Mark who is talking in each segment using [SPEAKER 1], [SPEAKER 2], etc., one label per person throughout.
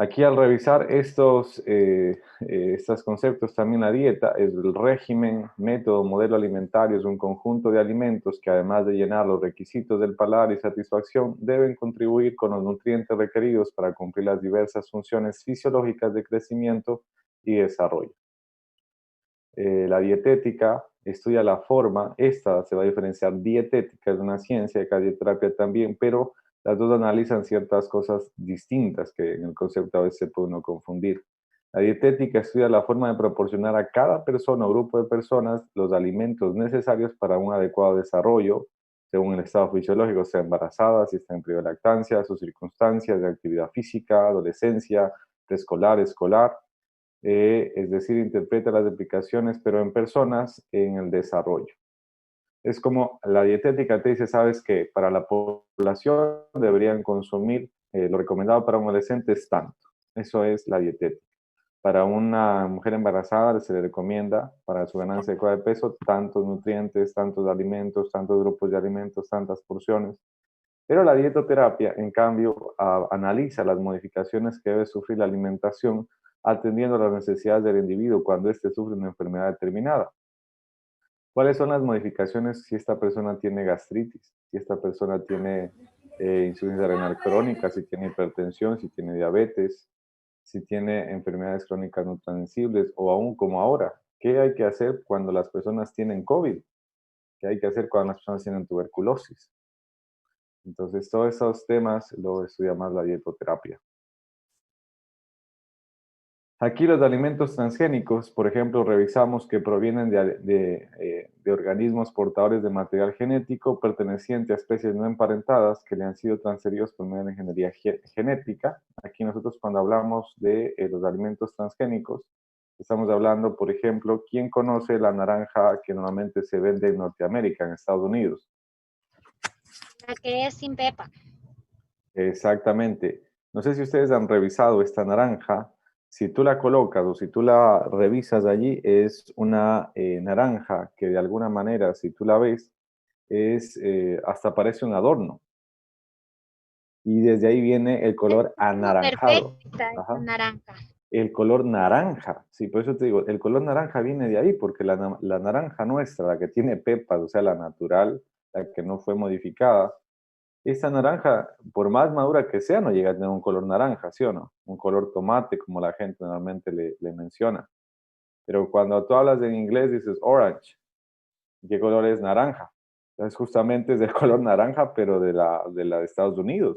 [SPEAKER 1] Aquí al revisar estos conceptos, también la dieta es el régimen, método, modelo alimentario, es un conjunto de alimentos que además de llenar los requisitos del paladar y satisfacción, deben contribuir con los nutrientes requeridos para cumplir las diversas funciones fisiológicas de crecimiento y desarrollo. La dietética estudia la forma, esta se va a diferenciar, dietética es una ciencia, de dieterapia también, pero las dos analizan ciertas cosas distintas que en el concepto a veces se puede uno confundir. La dietética estudia la forma de proporcionar a cada persona o grupo de personas los alimentos necesarios para un adecuado desarrollo, según el estado fisiológico, sea embarazada, si está en periodo de lactancia, sus circunstancias de actividad física, adolescencia, preescolar, escolar, es decir, interpreta las aplicaciones, pero en personas en el desarrollo. Es como la dietética te dice, sabes que para la población deberían consumir, lo recomendado para un adolescente es tanto. Eso es la dietética. Para una mujer embarazada se le recomienda para su ganancia adecuada de peso tantos nutrientes, tantos alimentos, tantos grupos de alimentos, tantas porciones. Pero la dietoterapia, en cambio, analiza las modificaciones que debe sufrir la alimentación atendiendo a las necesidades del individuo cuando éste sufre una enfermedad determinada. ¿Cuáles son las modificaciones si esta persona tiene gastritis, si esta persona tiene insuficiencia renal crónica, si tiene hipertensión, si tiene diabetes, si tiene enfermedades crónicas no transmisibles o aún como ahora? ¿Qué hay que hacer cuando las personas tienen COVID? ¿Qué hay que hacer cuando las personas tienen tuberculosis? Entonces, todos esos temas lo estudia más la dietoterapia. Aquí los alimentos transgénicos, por ejemplo, revisamos que provienen de organismos portadores de material genético perteneciente a especies no emparentadas que le han sido transferidos por medio de ingeniería genética. Aquí nosotros cuando hablamos de los alimentos transgénicos, estamos hablando, por ejemplo, ¿quién conoce la naranja que normalmente se vende en Norteamérica, en Estados Unidos?
[SPEAKER 2] La que es sin pepa.
[SPEAKER 1] Exactamente. No sé si ustedes han revisado esta naranja. Si tú la colocas o si tú la revisas allí, es una naranja que de alguna manera, si tú la ves, hasta parece un adorno. Y desde ahí viene el
[SPEAKER 2] Es
[SPEAKER 1] color
[SPEAKER 2] como
[SPEAKER 1] anaranjado.
[SPEAKER 2] perfecta esa
[SPEAKER 1] Ajá.
[SPEAKER 2] naranja.
[SPEAKER 1] El color naranja. Sí, por eso te digo, el color naranja viene de ahí, porque la naranja nuestra, la que tiene pepas, o sea, la natural, la que no fue modificada, esta naranja, por más madura que sea, no llega a tener un color naranja, ¿sí o no? Un color tomate, como la gente normalmente le menciona. Pero cuando tú hablas en inglés, dices orange. ¿Qué color es naranja? Entonces, justamente es del color naranja, pero de la de Estados Unidos.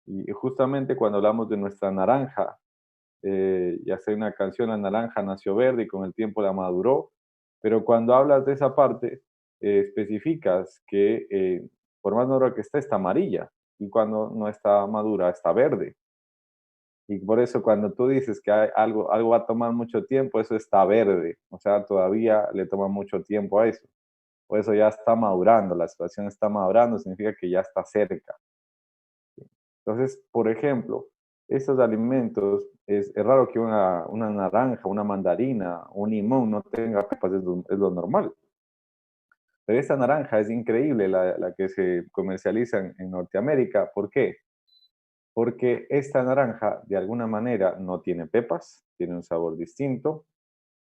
[SPEAKER 1] Y justamente cuando hablamos de nuestra naranja, ya sea una canción, la naranja nació verde y con el tiempo la maduró, pero cuando hablas de esa parte, especificas que por más madura que esté, está amarilla, y cuando no está madura, está verde. Y por eso cuando tú dices que algo va a tomar mucho tiempo, eso está verde, o sea, todavía le toma mucho tiempo a eso. Por eso ya está madurando, la situación está madurando, significa que ya está cerca. Entonces, por ejemplo, estos alimentos, es raro que una naranja, una mandarina, un limón no tenga pepas, es lo normal. Pero esta naranja es increíble, la que se comercializa en Norteamérica. ¿Por qué? Porque esta naranja, de alguna manera, no tiene pepas, tiene un sabor distinto,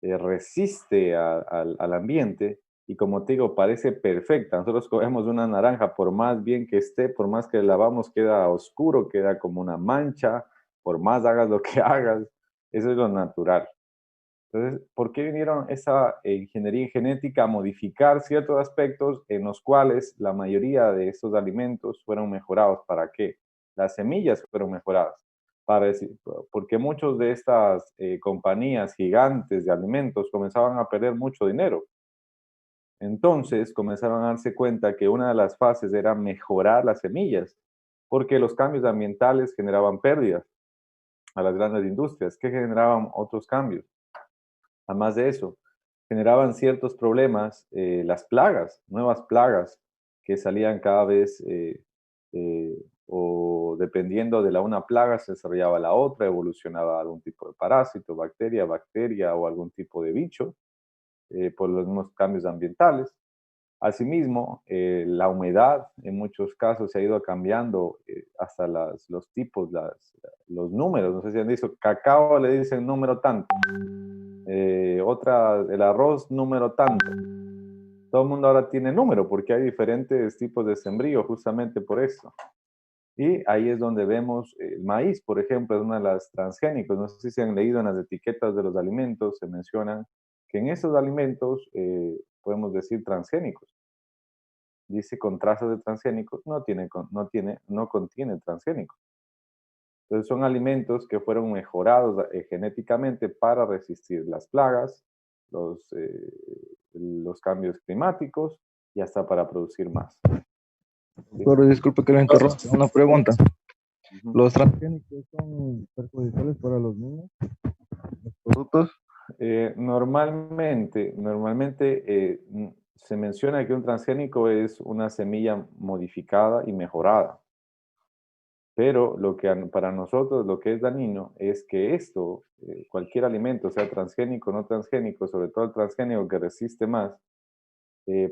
[SPEAKER 1] resiste al ambiente y como te digo, parece perfecta. Nosotros cogemos una naranja, por más bien que esté, por más que lavamos, queda oscuro, queda como una mancha, por más hagas lo que hagas, eso es lo natural. Entonces, ¿por qué vinieron esa ingeniería genética a modificar ciertos aspectos en los cuales la mayoría de estos alimentos fueron mejorados? ¿Para qué? Las semillas fueron mejoradas. Para decir, porque muchas de estas compañías gigantes de alimentos comenzaban a perder mucho dinero. Entonces comenzaron a darse cuenta que una de las fases era mejorar las semillas, porque los cambios ambientales generaban pérdidas a las grandes industrias, que generaban otros cambios. Además de eso, generaban ciertos problemas, las plagas, nuevas plagas que salían cada vez, eh, o dependiendo de una plaga se desarrollaba la otra, evolucionaba algún tipo de parásito, bacteria o algún tipo de bicho por los mismos cambios ambientales. Asimismo, la humedad en muchos casos se ha ido cambiando hasta los tipos, los números. No sé si han dicho, cacao le dicen número tanto, otra, el arroz número tanto. Todo el mundo ahora tiene número porque hay diferentes tipos de sembrío justamente por eso. Y ahí es donde vemos el maíz, por ejemplo, es una de las transgénicos. No sé si han leído en las etiquetas de los alimentos, se mencionan que en esos alimentos podemos decir transgénicos. Dice con trazas de transgénicos, no contiene transgénicos. Entonces son alimentos que fueron mejorados genéticamente para resistir las plagas, los cambios climáticos y hasta para producir más.
[SPEAKER 3] Doctor, disculpe que lo interrumpa. Una pregunta.
[SPEAKER 1] Ujú.
[SPEAKER 3] ¿Los transgénicos son perjudiciales para los niños? ¿Los productos?
[SPEAKER 1] Normalmente se menciona que un transgénico es una semilla modificada y mejorada. Pero para nosotros lo que es dañino es que cualquier alimento, sea transgénico o no transgénico, sobre todo el transgénico que resiste más,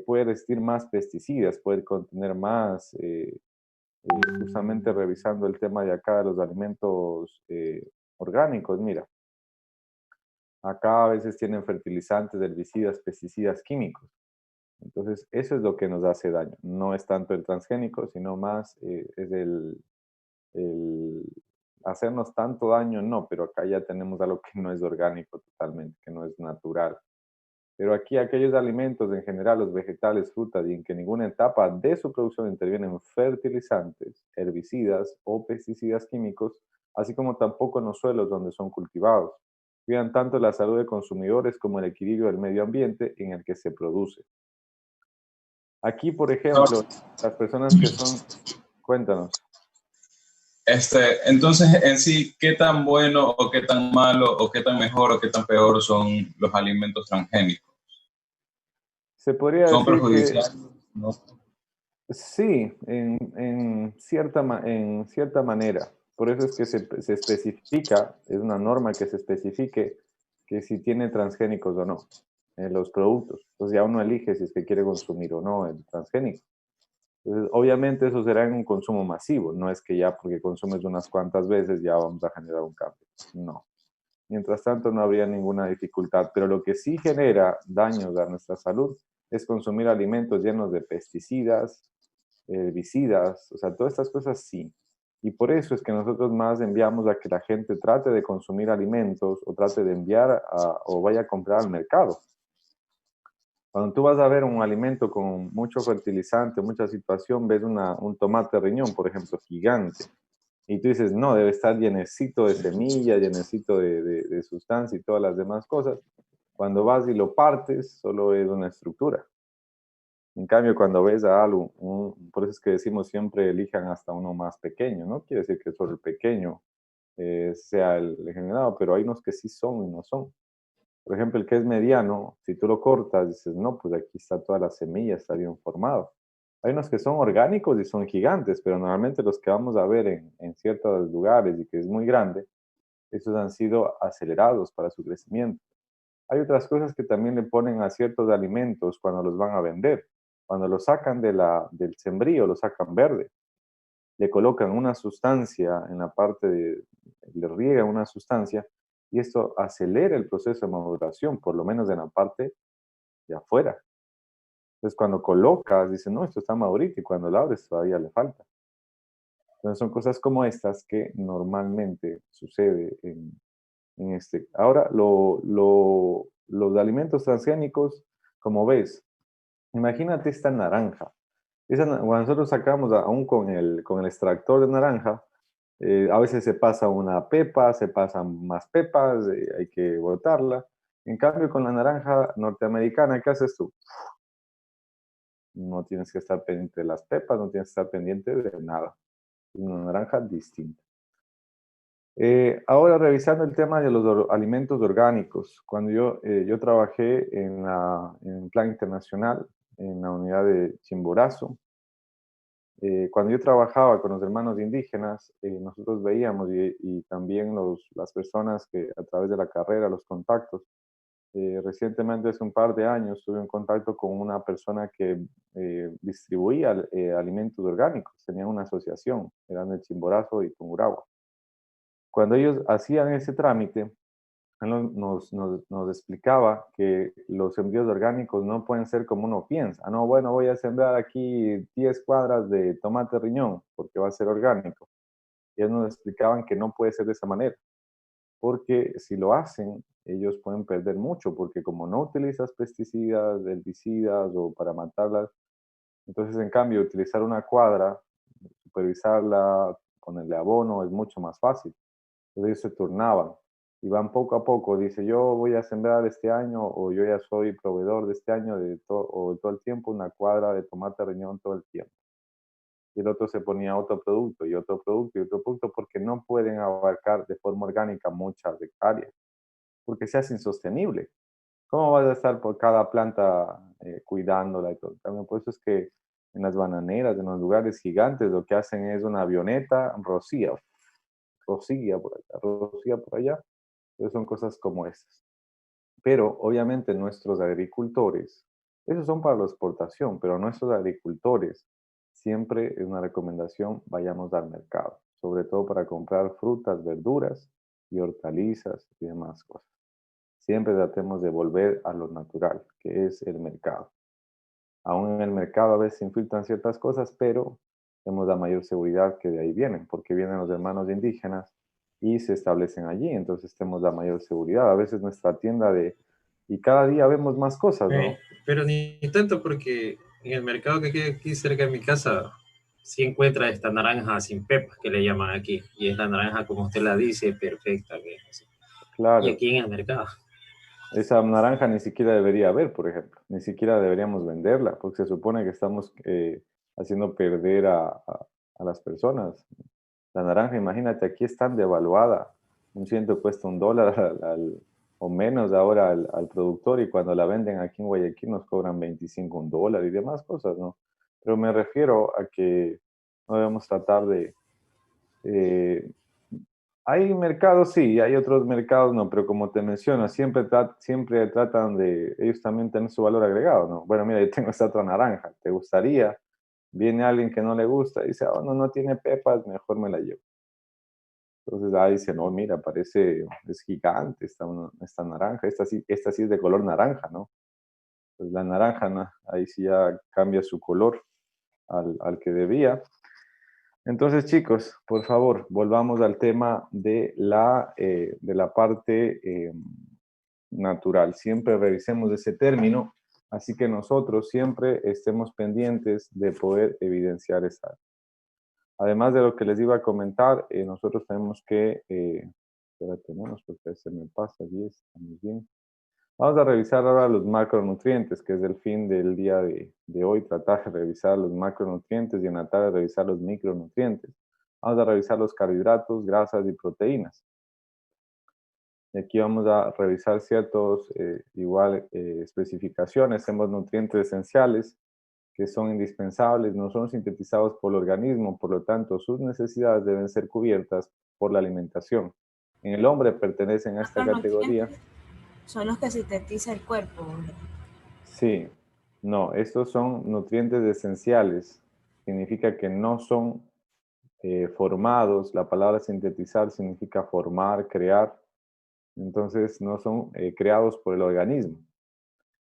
[SPEAKER 1] puede resistir más pesticidas, puede contener más, justamente revisando el tema de acá de los alimentos orgánicos, mira, acá a veces tienen fertilizantes, herbicidas, pesticidas químicos. Entonces, eso es lo que nos hace daño. No es tanto el transgénico, sino más es el hacernos tanto daño, no, pero acá ya tenemos algo que no es orgánico totalmente, que no es natural. Pero aquí aquellos alimentos, en general los vegetales, frutas, y en que ninguna etapa de su producción intervienen fertilizantes, herbicidas o pesticidas químicos, así como tampoco en los suelos donde son cultivados, cuidan tanto la salud de consumidores como el equilibrio del medio ambiente en el que se produce. Aquí, por ejemplo, las personas que son, cuéntanos.
[SPEAKER 4] Entonces, en sí, ¿qué tan bueno o qué tan malo o qué tan mejor o qué tan peor son los alimentos transgénicos?
[SPEAKER 1] Se podría
[SPEAKER 4] ¿Son
[SPEAKER 1] decir que
[SPEAKER 4] perjudiciales? ¿No?
[SPEAKER 1] sí, en cierta manera. Por eso es que se especifica, es una norma que se especifique que si tiene transgénicos o no en los productos. Entonces ya uno elige si es que quiere consumir o no el transgénico. Entonces, obviamente eso será en un consumo masivo, no es que ya porque consumes unas cuantas veces ya vamos a generar un cambio. No. Mientras tanto no habría ninguna dificultad, pero lo que sí genera daños a nuestra salud es consumir alimentos llenos de pesticidas, herbicidas, o sea, todas estas cosas sí. Y por eso es que nosotros más enviamos a que la gente trate de consumir alimentos o trate de o vaya a comprar al mercado. Cuando tú vas a ver un alimento con mucho fertilizante, mucha situación, ves un tomate riñón, por ejemplo, gigante, y tú dices, no, debe estar llenecito de semillas, llenecito de sustancia y todas las demás cosas. Cuando vas y lo partes, solo es una estructura. En cambio, cuando ves a algo, por eso es que decimos siempre elijan hasta uno más pequeño, no quiere decir que solo el pequeño sea el generado, pero hay unos que sí son y no son. Por ejemplo, el que es mediano, si tú lo cortas, dices, no, pues aquí está toda la semilla, está bien formado. Hay unos que son orgánicos y son gigantes, pero normalmente los que vamos a ver en ciertos lugares y que es muy grande, esos han sido acelerados para su crecimiento. Hay otras cosas que también le ponen a ciertos alimentos cuando los van a vender. Cuando lo sacan del sembrío, lo sacan verde. Le colocan una sustancia en la le riegan una sustancia y esto acelera el proceso de maduración, por lo menos en la parte de afuera. Entonces, cuando colocas, dicen, no, esto está madurito, y cuando lo abres todavía le falta. Entonces, son cosas como estas que normalmente sucede en este. Ahora, los alimentos transgénicos, como ves, imagínate esta naranja. Cuando nosotros sacamos aún con el extractor de naranja, a veces se pasa una pepa, se pasan más pepas, hay que botarla. En cambio, con la naranja norteamericana, ¿qué haces tú? No tienes que estar pendiente de las pepas, no tienes que estar pendiente de nada. Es una naranja distinta. Ahora, revisando el tema de los alimentos orgánicos, cuando yo trabajé en plan internacional, en la unidad de Chimborazo, cuando yo trabajaba con los hermanos indígenas, nosotros veíamos y también las personas que a través de la carrera, los contactos, Recientemente, hace un par de años, estuve en contacto con una persona que distribuía alimentos orgánicos. Tenían una asociación, eran de Chimborazo y Tungurahua. Cuando ellos hacían ese trámite, él nos explicaba que los envíos orgánicos no pueden ser como uno piensa. Ah, no, bueno, voy a sembrar aquí 10 cuadras de tomate riñón porque va a ser orgánico. Y ellos nos explicaban que no puede ser de esa manera, porque si lo hacen, ellos pueden perder mucho, porque como no utilizas pesticidas, herbicidas o para matarlas, entonces en cambio utilizar una cuadra, supervisarla, ponerle abono es mucho más fácil. Entonces ellos se turnaban y van poco a poco. Dice, yo voy a sembrar este año o yo ya soy proveedor de este año o todo el tiempo una cuadra de tomate riñón todo el tiempo. Y el otro se ponía otro producto y otro producto y otro producto porque no pueden abarcar de forma orgánica muchas hectáreas, porque se hace insostenible. ¿Cómo vas a estar por cada planta cuidándola y todo? También por eso es que en las bananeras, en los lugares gigantes, lo que hacen es una avioneta, rocía por acá, rocía por allá. Entonces son cosas como estas. Pero obviamente nuestros agricultores, esos son para la exportación, pero nuestros agricultores, siempre es una recomendación, vayamos al mercado, sobre todo para comprar frutas, verduras y hortalizas y demás cosas. Siempre tratemos de volver a lo natural, que es el mercado. Aún en el mercado a veces se infiltran ciertas cosas, pero tenemos la mayor seguridad que de ahí vienen, porque vienen los hermanos indígenas y se establecen allí, entonces tenemos la mayor seguridad. A veces nuestra tienda y cada día vemos más cosas, ¿no?
[SPEAKER 5] Pero ni tanto porque en el mercado que queda aquí cerca de mi casa sí encuentra esta naranja sin pepas que le llaman aquí. Y es la naranja, como usted la dice, perfecta. Y
[SPEAKER 1] Claro,
[SPEAKER 5] aquí en el mercado.
[SPEAKER 1] esa naranja ni siquiera debería haber, por ejemplo, ni siquiera deberíamos venderla, porque se supone que estamos haciendo perder a las personas. La naranja, imagínate, aquí es tan devaluada. Un ciento cuesta $1 o menos ahora al productor y cuando la venden aquí en Guayaquil nos cobran 25 $1 y demás cosas, ¿no? Pero me refiero a que no debemos tratar de... eh, hay mercados, sí, hay otros mercados, no, pero como te menciono, siempre tratan de ellos también tener su valor agregado, ¿no? Bueno, mira, yo tengo esta otra naranja, ¿te gustaría? Viene alguien que no le gusta y dice, oh, no, no tiene pepas, mejor me la llevo. Entonces, dice, no, mira, parece, es gigante esta naranja, esta sí es de color naranja, ¿no? Pues la naranja, ¿no? Ahí sí ya cambia su color al que debía. Entonces, chicos, por favor, volvamos al tema de la parte natural. Siempre revisemos ese término, así que nosotros siempre estemos pendientes de poder evidenciar esa. Además de lo que les iba a comentar, nosotros tenemos que, ya tenemos porque se me pasa 10, estamos bien. Vamos a revisar ahora los macronutrientes, que es el fin del día de hoy, tratar de revisar los macronutrientes y en la tarde revisar los micronutrientes. Vamos a revisar los carbohidratos, grasas y proteínas. Y aquí vamos a revisar ciertos, especificaciones. Tenemos nutrientes esenciales, que son indispensables, no son sintetizados por el organismo, por lo tanto sus necesidades deben ser cubiertas por la alimentación. En el hombre pertenecen a esta categoría.
[SPEAKER 6] Son los que sintetiza el cuerpo.
[SPEAKER 1] Sí, no, estos son nutrientes esenciales. Significa que no son formados. La palabra sintetizar significa formar, crear. Entonces no son creados por el organismo.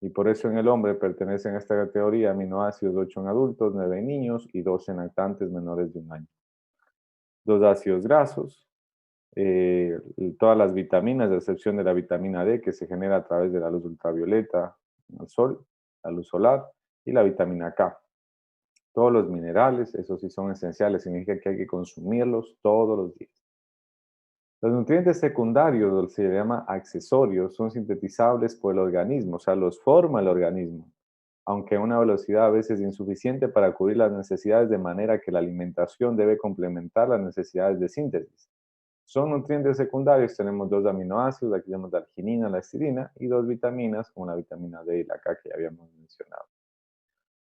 [SPEAKER 1] Y por eso en el hombre pertenecen a esta categoría aminoácidos 8 en adultos, 9 en niños y 2 en lactantes menores de 1 año. Los ácidos grasos, todas las vitaminas, a excepción de la vitamina D que se genera a través de la luz ultravioleta, el sol, la luz solar y la vitamina K. Todos los minerales, esos sí son esenciales, significa que hay que consumirlos todos los días. Los nutrientes secundarios, se llama accesorios, son sintetizables por el organismo, o sea, los forma el organismo, aunque a una velocidad a veces insuficiente para cubrir las necesidades de manera que la alimentación debe complementar las necesidades de síntesis. Son nutrientes secundarios, tenemos 2 aminoácidos, aquí tenemos la arginina, la histidina, y 2 vitaminas, como la vitamina D y la K que ya habíamos mencionado.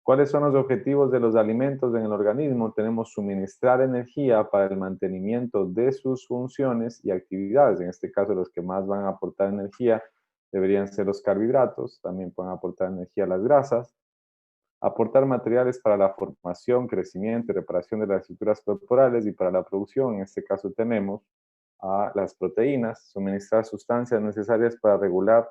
[SPEAKER 1] ¿Cuáles son los objetivos de los alimentos en el organismo? Tenemos suministrar energía para el mantenimiento de sus funciones y actividades. En este caso, los que más van a aportar energía deberían ser los carbohidratos, también pueden aportar energía a las grasas, aportar materiales para la formación, crecimiento y reparación de las estructuras corporales y para la producción. En este caso tenemos a las proteínas, suministrar sustancias necesarias para regular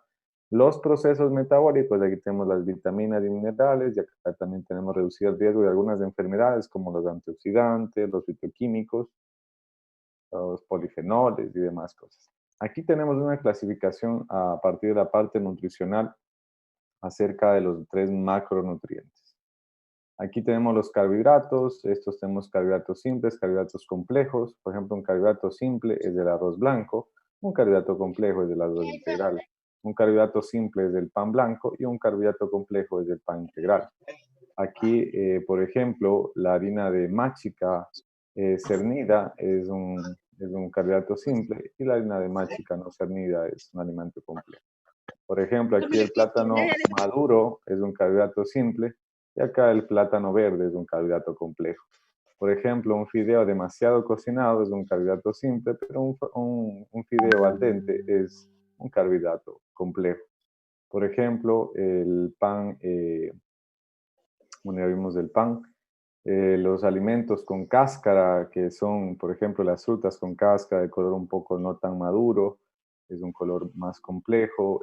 [SPEAKER 1] los procesos metabólicos. Aquí tenemos las vitaminas y minerales, y acá también tenemos reducido el riesgo de algunas enfermedades como los antioxidantes, los fitoquímicos, los polifenoles y demás cosas. Aquí tenemos una clasificación a partir de la parte nutricional acerca de los 3 macronutrientes. Aquí tenemos los carbohidratos, estos tenemos carbohidratos simples, carbohidratos complejos. Por ejemplo, un carbohidrato simple es del arroz blanco, un carbohidrato complejo es del arroz integral, un carbohidrato simple es del pan blanco y un carbohidrato complejo es del pan integral. Aquí, por ejemplo, la harina de machica cernida es un carbohidrato simple y la harina de machica no cernida es un alimento complejo. Por ejemplo, aquí el plátano maduro es un carbohidrato simple y acá el plátano verde es un carbohidrato complejo. Por ejemplo, un fideo demasiado cocinado es un carbohidrato simple, pero un fideo al dente es un carbohidrato complejo. Por ejemplo, el pan, bueno, ya vimos del pan, los alimentos con cáscara, que son, por ejemplo, las frutas con cáscara de color un poco no tan maduro, es un color más complejo.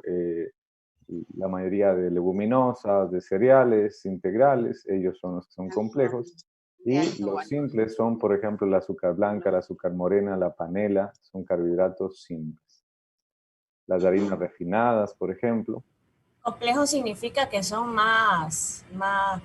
[SPEAKER 1] La mayoría de leguminosas, de cereales integrales, ellos son los que son complejos. Y los simples son, por ejemplo, el azúcar blanca, el azúcar morena, la panela, son carbohidratos simples. Las harinas refinadas, por ejemplo.
[SPEAKER 6] ¿Complejo significa que son más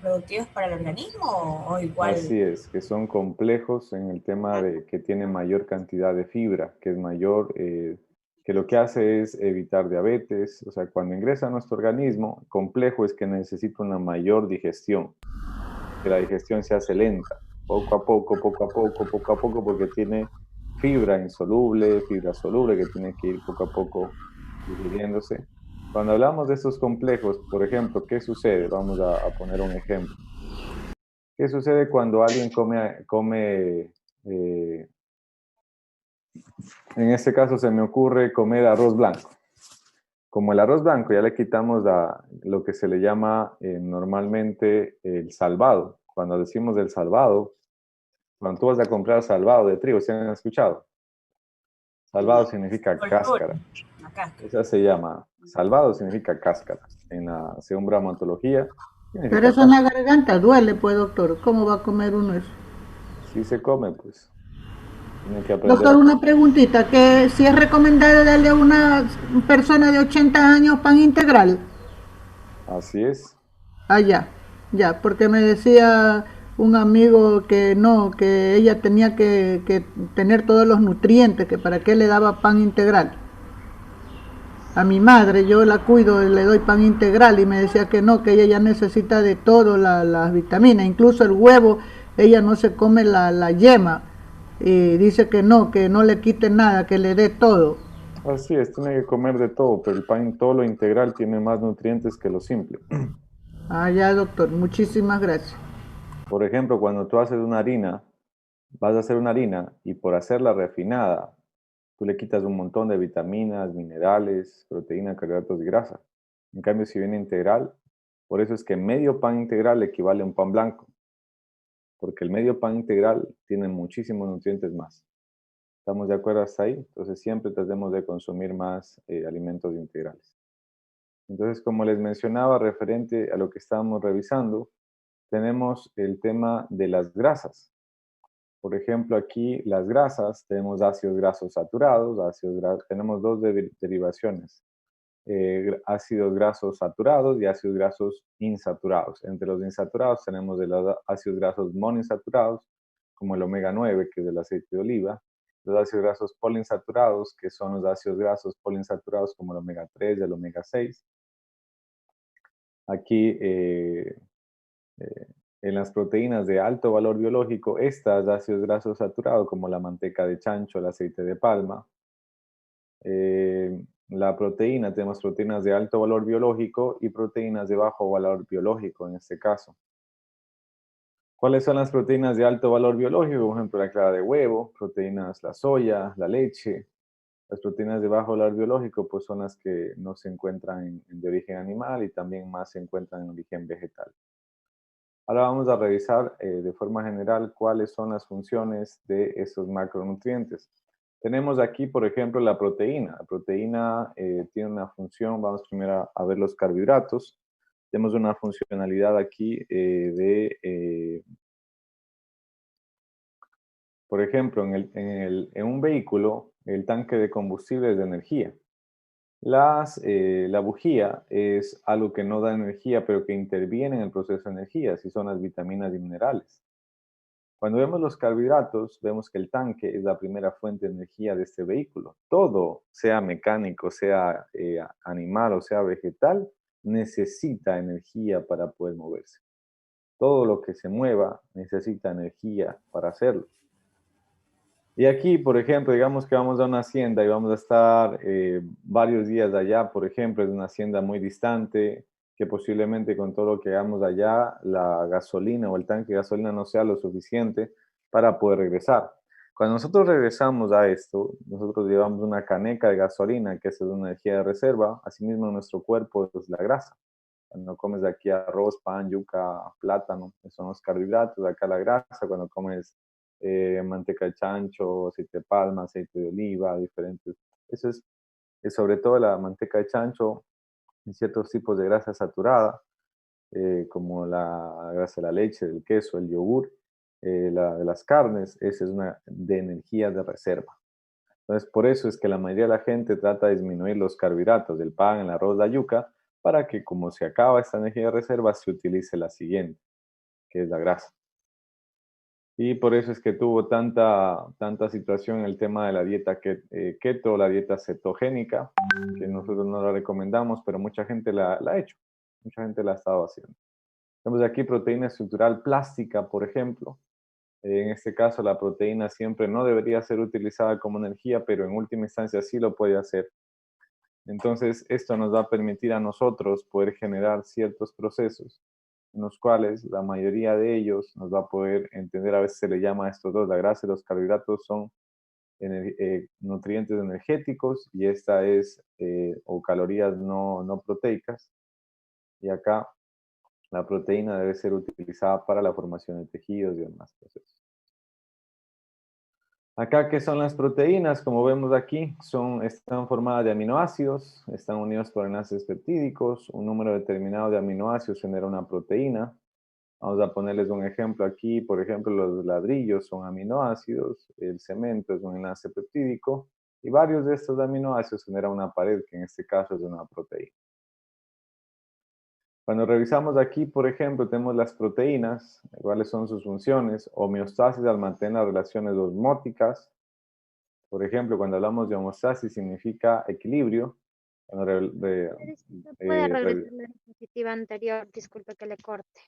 [SPEAKER 6] productivos para el organismo o igual?
[SPEAKER 1] Así es, que son complejos en el tema de que tienen mayor cantidad de fibra, que es mayor, que lo que hace es evitar diabetes. O sea, cuando ingresa a nuestro organismo, complejo es que necesita una mayor digestión, que la digestión se hace lenta, poco a poco, porque tiene fibra insoluble, fibra soluble, que tiene que ir poco a poco digiriéndose. Cuando hablamos de estos complejos, por ejemplo, ¿qué sucede? Vamos a poner un ejemplo. ¿Qué sucede cuando alguien come en este caso se me ocurre comer arroz blanco? Como el arroz blanco ya le quitamos lo que se le llama normalmente el salvado. Cuando decimos del salvado, cuando tú vas a comprar salvado de trigo, ¿se han escuchado? Salvado significa cáscara. Esa se llama, salvado significa cáscara. Según bromatología.
[SPEAKER 7] Pero eso en la garganta duele, pues, doctor. ¿Cómo va a comer uno eso?
[SPEAKER 1] Sí se come, pues. Tiene que aprender.
[SPEAKER 7] Doctor, una preguntita, que si es recomendable darle a una persona de 80 años pan integral.
[SPEAKER 1] Así es.
[SPEAKER 7] Ah, ya, porque me decía un amigo que no, que ella tenía que tener todos los nutrientes, que para qué le daba pan integral. A mi madre, yo la cuido, le doy pan integral y me decía que no, que ella ya necesita de todo, las vitaminas, incluso el huevo, ella no se come la yema. Y dice que no le quite nada, que le dé todo.
[SPEAKER 1] Así es, tiene que comer de todo, pero el pan, todo lo integral, tiene más nutrientes que lo simple.
[SPEAKER 7] Ah, ya, doctor, muchísimas gracias.
[SPEAKER 1] Por ejemplo, cuando tú haces una harina, vas a hacer una harina y por hacerla refinada, tú le quitas un montón de vitaminas, minerales, proteínas, carbohidratos y grasa. En cambio, si viene integral, por eso es que medio pan integral equivale a un pan blanco, porque el medio pan integral tiene muchísimos nutrientes más. ¿Estamos de acuerdo hasta ahí? Entonces siempre tratemos de consumir más alimentos integrales. Entonces, como les mencionaba, referente a lo que estábamos revisando, tenemos el tema de las grasas. Por ejemplo, aquí las grasas, tenemos ácidos grasos saturados, tenemos dos derivaciones, ácidos grasos saturados y ácidos grasos insaturados. Entre los insaturados tenemos de los ácidos grasos monoinsaturados, como el omega 9, que es del aceite de oliva, los ácidos grasos poliinsaturados, que son los ácidos grasos poliinsaturados como el omega 3 y el omega 6. Aquí en las proteínas de alto valor biológico, estas ácidos grasos saturados como la manteca de chancho, el aceite de palma. La proteína, tenemos proteínas de alto valor biológico y proteínas de bajo valor biológico en este caso. ¿Cuáles son las proteínas de alto valor biológico? Por ejemplo, la clara de huevo, proteínas, la soya, la leche, Las proteínas de bajo valor biológico pues son las que no se encuentran de origen animal y también más se encuentran en origen vegetal. Ahora vamos a revisar de forma general cuáles son las funciones de estos macronutrientes. Tenemos aquí, por ejemplo, la proteína. La proteína tiene una función, vamos primero a ver los carbohidratos. Tenemos una funcionalidad aquí por ejemplo, en un vehículo, el tanque de combustible es de energía. La bujía es algo que no da energía, pero que interviene en el proceso de energía, así son las vitaminas y minerales. Cuando vemos los carbohidratos, vemos que el tanque es la primera fuente de energía de este vehículo. Todo, sea mecánico, sea animal o sea vegetal, necesita energía para poder moverse. Todo lo que se mueva necesita energía para hacerlo. Y aquí, por ejemplo, digamos que vamos a una hacienda y vamos a estar varios días allá, por ejemplo, es una hacienda muy distante, que posiblemente con todo lo que hagamos allá, la gasolina o el tanque de gasolina no sea lo suficiente para poder regresar. Cuando nosotros regresamos a esto, nosotros llevamos una caneca de gasolina, que es una energía de reserva, asimismo en nuestro cuerpo es la grasa. Cuando comes aquí arroz, pan, yuca, plátano, esos son los carbohidratos, acá la grasa, cuando comes manteca de chancho, aceite de palma, aceite de oliva, diferentes. Eso es sobre todo la manteca de chancho y ciertos tipos de grasa saturada, como la grasa de la leche, del queso, el yogur, la de las carnes, esa es una de energía de reserva. Entonces, por eso es que la mayoría de la gente trata de disminuir los carbohidratos del pan, el arroz, la yuca, para que como se acaba esta energía de reserva, se utilice la siguiente, que es la grasa. Y por eso es que tuvo tanta situación en el tema de la dieta keto, la dieta cetogénica, que nosotros no la recomendamos, pero mucha gente la ha hecho, mucha gente la ha estado haciendo. Tenemos aquí proteína estructural plástica, por ejemplo. En este caso, la proteína siempre no debería ser utilizada como energía, pero en última instancia sí lo puede hacer. Entonces, esto nos va a permitir a nosotros poder generar ciertos procesos en los cuales la mayoría de ellos nos va a poder entender, a veces se le llama a estos dos, la grasa y los carbohidratos son nutrientes energéticos y esta es, o calorías no proteicas. Y acá la proteína debe ser utilizada para la formación de tejidos y demás procesos. Acá, ¿qué son las proteínas? Como vemos aquí, están formadas de aminoácidos, están unidos por enlaces peptídicos, un número determinado de aminoácidos genera una proteína. Vamos a ponerles un ejemplo aquí, por ejemplo, los ladrillos son aminoácidos, el cemento es un enlace peptídico, y varios de estos aminoácidos generan una pared, que en este caso es una proteína. Cuando revisamos aquí, por ejemplo, tenemos las proteínas, cuáles son sus funciones. Homeostasis al mantener las relaciones osmóticas. Por ejemplo, cuando hablamos de homeostasis significa equilibrio.
[SPEAKER 2] ¿Puede regresar la diapositiva anterior? Disculpe que le corte.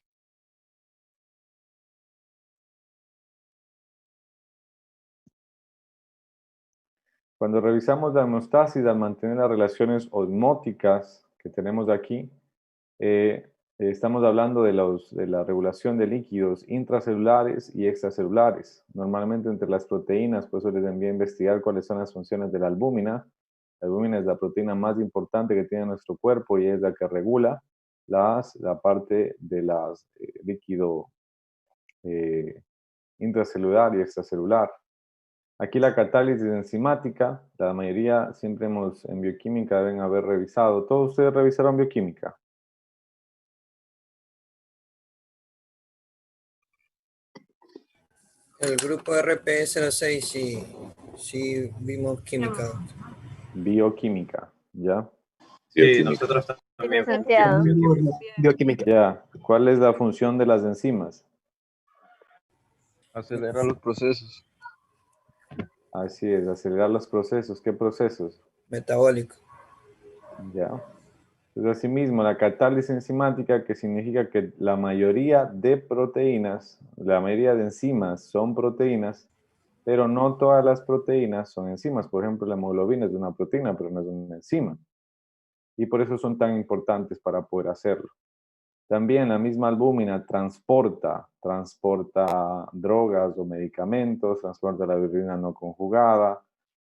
[SPEAKER 1] Cuando revisamos la homeostasis al mantener las relaciones osmóticas que tenemos aquí, estamos hablando de la regulación de líquidos intracelulares y extracelulares. Normalmente entre las proteínas, pues les envía a investigar cuáles son las funciones de la albúmina. La albúmina es la proteína más importante que tiene nuestro cuerpo y es la que regula la parte de las líquido intracelular y extracelular. Aquí la catálisis enzimática, la mayoría siempre en bioquímica deben haber revisado. ¿Todos ustedes revisaron bioquímica?
[SPEAKER 8] El grupo RP06 sí vimos química.
[SPEAKER 1] Bioquímica, ¿ya?
[SPEAKER 5] Sí, nosotros también.
[SPEAKER 9] Bioquímica.
[SPEAKER 1] Ya, ¿cuál es la función de las enzimas?
[SPEAKER 3] Acelerar los procesos.
[SPEAKER 1] Así es, acelerar los procesos. ¿Qué procesos?
[SPEAKER 8] Metabólico.
[SPEAKER 1] Ya. Entonces, asimismo, la catálisis enzimática, que significa que la mayoría de proteínas, la mayoría de enzimas son proteínas, pero no todas las proteínas son enzimas. Por ejemplo, la hemoglobina es una proteína, pero no es una enzima. Y por eso son tan importantes para poder hacerlo. También la misma albúmina transporta drogas o medicamentos, transporta la bilirrubina no conjugada,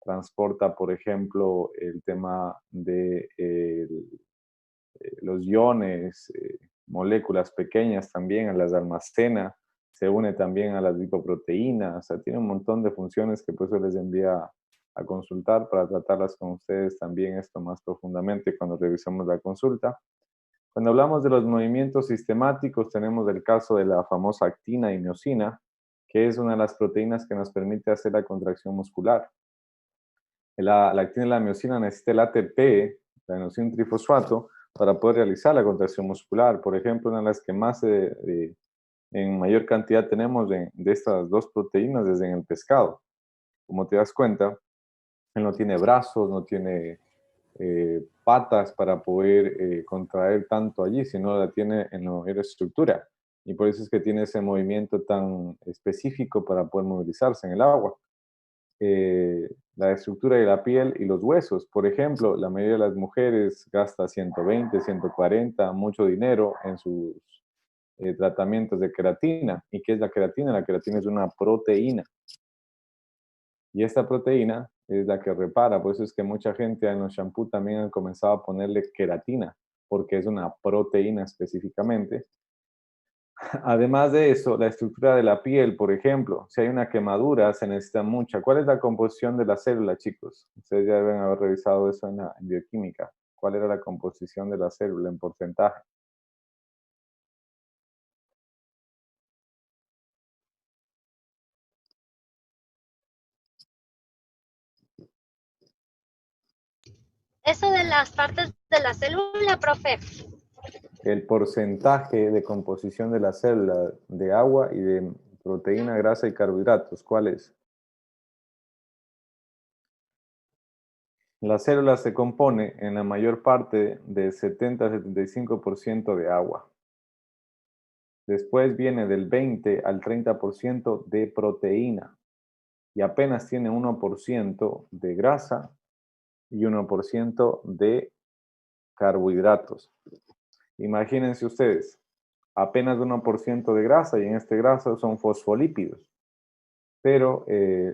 [SPEAKER 1] transporta, por ejemplo, el tema de los iones, moléculas pequeñas también, las almacena, se une también a las lipoproteínas, o sea, tiene un montón de funciones que por eso les envía a consultar para tratarlas con ustedes también esto más profundamente cuando revisamos la consulta. Cuando hablamos de los movimientos sistemáticos, tenemos el caso de la famosa actina y miosina, que es una de las proteínas que nos permite hacer la contracción muscular. La actina y la miosina necesita el ATP, la adenosín trifosfato, para poder realizar la contracción muscular. Por ejemplo, una de las que más en mayor cantidad tenemos de estas dos proteínas es en el pescado. Como te das cuenta, él no tiene brazos, no tiene patas para poder contraer tanto allí, sino la tiene en la mayor estructura. Y por eso es que tiene ese movimiento tan específico para poder movilizarse en el agua. La estructura de la piel y los huesos. Por ejemplo, la mayoría de las mujeres gasta 120, 140, mucho dinero en sus tratamientos de queratina. ¿Y qué es la queratina? La queratina es una proteína. Y esta proteína es la que repara. Por eso es que mucha gente en los shampoos también han comenzado a ponerle queratina, porque es una proteína específicamente. Además de eso, la estructura de la piel, por ejemplo, si hay una quemadura, se necesita mucha. ¿Cuál es la composición de la célula, chicos? Ustedes ya deben haber revisado eso en bioquímica. ¿Cuál era la composición de la célula en porcentaje?
[SPEAKER 2] Eso de las partes de la célula, profe.
[SPEAKER 1] El porcentaje de composición de la célula de agua y de proteína, grasa y carbohidratos, ¿cuál es? La célula se compone en la mayor parte de 70 a 75% de agua. Después viene del 20 al 30% de proteína y apenas tiene 1% de grasa y 1% de carbohidratos. Imagínense ustedes, apenas 1% de grasa y en este grasa son fosfolípidos. Pero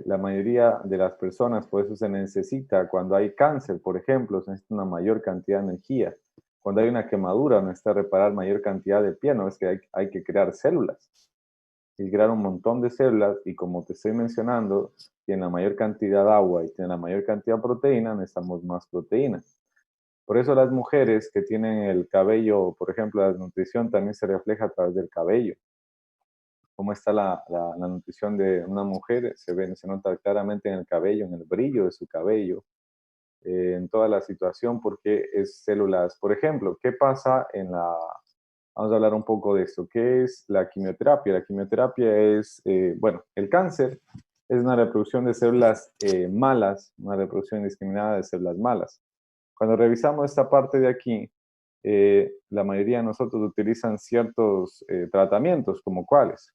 [SPEAKER 1] la mayoría de las personas, por eso se necesita, cuando hay cáncer, por ejemplo, se necesita una mayor cantidad de energía. Cuando hay una quemadura, necesita reparar mayor cantidad de piel, no es que hay que crear células. Y crear un montón de células, y como te estoy mencionando, tiene la mayor cantidad de agua y tiene la mayor cantidad de proteína, necesitamos más proteína. Por eso las mujeres que tienen el cabello, por ejemplo, la nutrición también se refleja a través del cabello. Cómo está la nutrición de una mujer, se nota claramente en el cabello, en el brillo de su cabello, en toda la situación, porque es células. Por ejemplo, ¿qué pasa vamos a hablar un poco de esto? ¿Qué es la quimioterapia? La quimioterapia es, bueno, el cáncer es una reproducción de células malas, una reproducción indiscriminada de células malas. Cuando revisamos esta parte de aquí, la mayoría de nosotros utilizan ciertos tratamientos, como cuáles.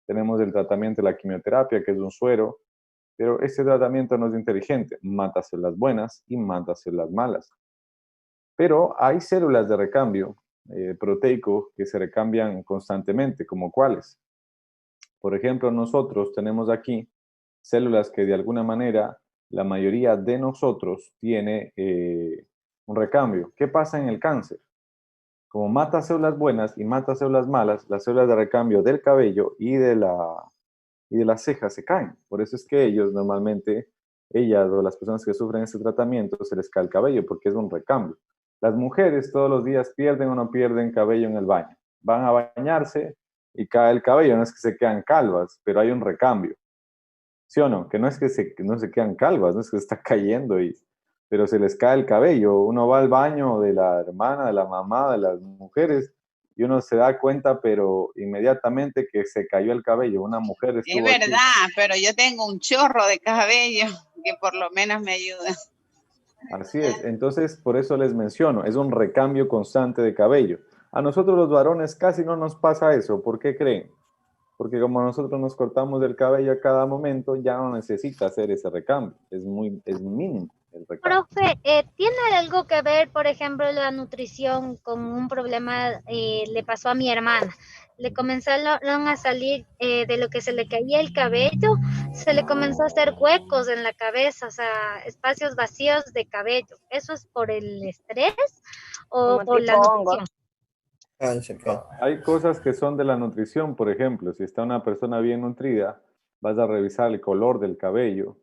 [SPEAKER 1] Tenemos el tratamiento de la quimioterapia, que es un suero, pero este tratamiento no es inteligente, mata células buenas y mata células malas. Pero hay células de recambio proteico que se recambian constantemente, como cuáles. Por ejemplo, nosotros tenemos aquí células que de alguna manera la mayoría de nosotros tiene un recambio. ¿Qué pasa en el cáncer? Como mata células buenas y mata células malas, las células de recambio del cabello y de las cejas se caen. Por eso es que ellos normalmente, ellas o las personas que sufren este tratamiento, se les cae el cabello porque es un recambio. Las mujeres todos los días pierden o no pierden cabello en el baño. Van a bañarse y cae el cabello, no es que se quedan calvas, pero hay un recambio. ¿Sí o no? Que no es que no se quedan calvas, no es que se está cayendo, pero se les cae el cabello. Uno va al baño de la hermana, de la mamá, de las mujeres, y uno se da cuenta, pero inmediatamente que se cayó el cabello. Una mujer estuvo
[SPEAKER 10] Es verdad, aquí, pero yo tengo un chorro de cabello que por lo menos me ayuda.
[SPEAKER 1] Así es. Entonces, por eso les menciono, es un recambio constante de cabello. A nosotros los varones casi no nos pasa eso. ¿Por qué creen? Porque como nosotros nos cortamos el cabello a cada momento, ya no necesita hacer ese recambio. Es mínimo el recambio.
[SPEAKER 2] Profe, ¿tiene algo que ver, por ejemplo, la nutrición con un problema le pasó a mi hermana? le comenzaron a salir de lo que se le caía el cabello, se le comenzó a hacer huecos en la cabeza, o sea, espacios vacíos de cabello. ¿Eso es por el estrés o
[SPEAKER 11] Como
[SPEAKER 2] por la
[SPEAKER 11] tipo hongo.
[SPEAKER 2] nutrición?
[SPEAKER 8] Cáncer,
[SPEAKER 1] Hay cosas que son de la nutrición, por ejemplo, si está una persona bien nutrida, vas a revisar el color del cabello,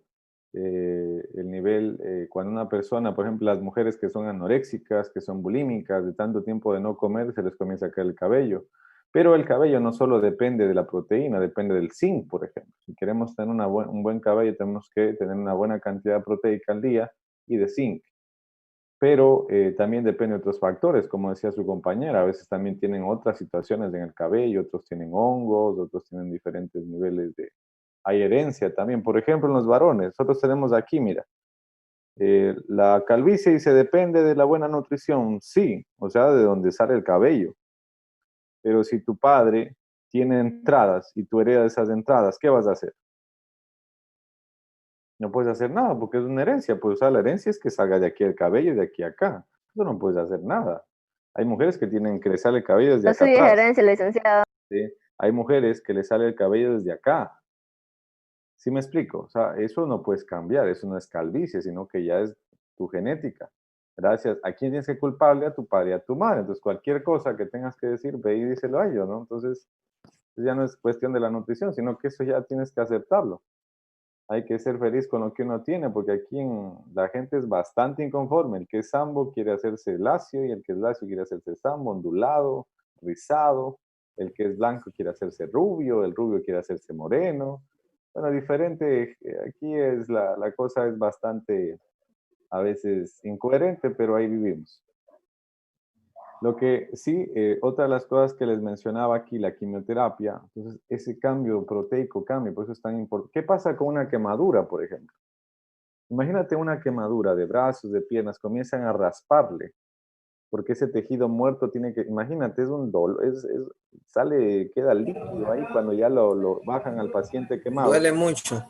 [SPEAKER 1] el nivel, cuando una persona, por ejemplo, las mujeres que son anoréxicas, que son bulímicas, de tanto tiempo de no comer, se les comienza a caer el cabello. Pero el cabello no solo depende de la proteína, depende del zinc, por ejemplo. Si queremos tener un buen cabello, tenemos que tener una buena cantidad proteica al día y de zinc. Pero también depende de otros factores, como decía su compañera, a veces también tienen otras situaciones en el cabello, otros tienen hongos, otros tienen diferentes niveles de... Hay herencia también, por ejemplo, en los varones, nosotros tenemos aquí, mira, la calvicie dice depende de la buena nutrición, sí, o sea, de donde sale el cabello. Pero si tu padre tiene entradas y tú heredas esas entradas, ¿qué vas a hacer? No puedes hacer nada porque es una herencia. Pues, o sea, la herencia es que salga de aquí el cabello y de aquí a acá. Tú no puedes hacer nada. Hay mujeres que tienen que le sale el cabello desde
[SPEAKER 11] No
[SPEAKER 1] acá
[SPEAKER 11] soy
[SPEAKER 1] atrás.
[SPEAKER 11] gerencia, licenciado.
[SPEAKER 1] ¿Sí? Hay mujeres que le sale el cabello desde acá. ¿Sí me explico? O sea, eso no puedes cambiar. Eso no es calvicie, sino que ya es tu genética. Gracias. ¿A quién tienes que culpable? A tu padre y a tu madre. Entonces, cualquier cosa que tengas que decir, ve y díselo a ellos, ¿no? Entonces, ya no es cuestión de la nutrición, sino que eso ya tienes que aceptarlo. Hay que ser feliz con lo que uno tiene, porque aquí la gente es bastante inconforme. El que es sambo quiere hacerse lacio y el que es lacio quiere hacerse sambo, ondulado, rizado. El que es blanco quiere hacerse rubio, el rubio quiere hacerse moreno. Bueno, diferente. Aquí la cosa es bastante, a veces, incoherente, pero ahí vivimos. Lo que sí, otra de las cosas que les mencionaba aquí, la quimioterapia, entonces ese cambio proteico cambia, por eso es tan importante. ¿Qué pasa con una quemadura, por ejemplo? Imagínate una quemadura de brazos, de piernas, comienzan a rasparle, porque ese tejido muerto tiene que, imagínate, es un dolor, sale, queda líquido ahí cuando ya lo bajan al paciente quemado.
[SPEAKER 8] Duele mucho.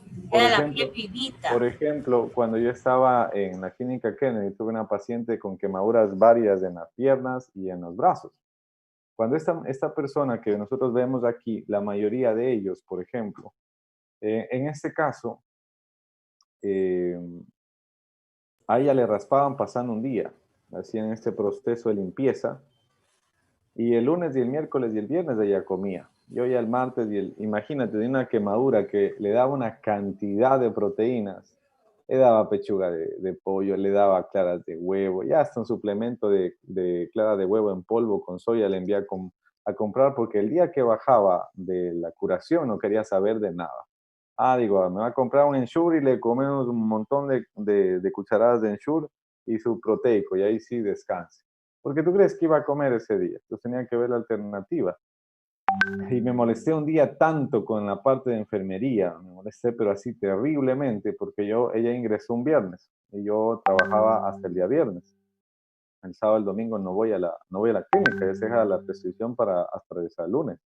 [SPEAKER 1] Por ejemplo, cuando yo estaba en la clínica Kennedy, tuve una paciente con quemaduras varias en las piernas y en los brazos. Cuando esta persona que nosotros vemos aquí, la mayoría de ellos, por ejemplo, en este caso, a ella le raspaban pasando un día, hacían este proceso de limpieza, y el lunes y el miércoles y el viernes ella comía. Yo ya el martes imagínate, de una quemadura que le daba una cantidad de proteínas, le daba pechuga de pollo, le daba claras de huevo, ya hasta un suplemento de clara de huevo en polvo con soya le envía a comprar, porque el día que bajaba de la curación no quería saber de nada. Digo, me va a comprar un Ensure y le comemos un montón de cucharadas de Ensure y su proteico, y ahí sí descanse. Porque tú crees que iba a comer ese día. Entonces tenía que ver la alternativa. Y me molesté un día tanto con la parte de enfermería, me molesté pero así terriblemente, porque ella ingresó un viernes y yo trabajaba hasta el día viernes. El sábado, el domingo no voy a la clínica, ya se deja la prescripción hasta el lunes.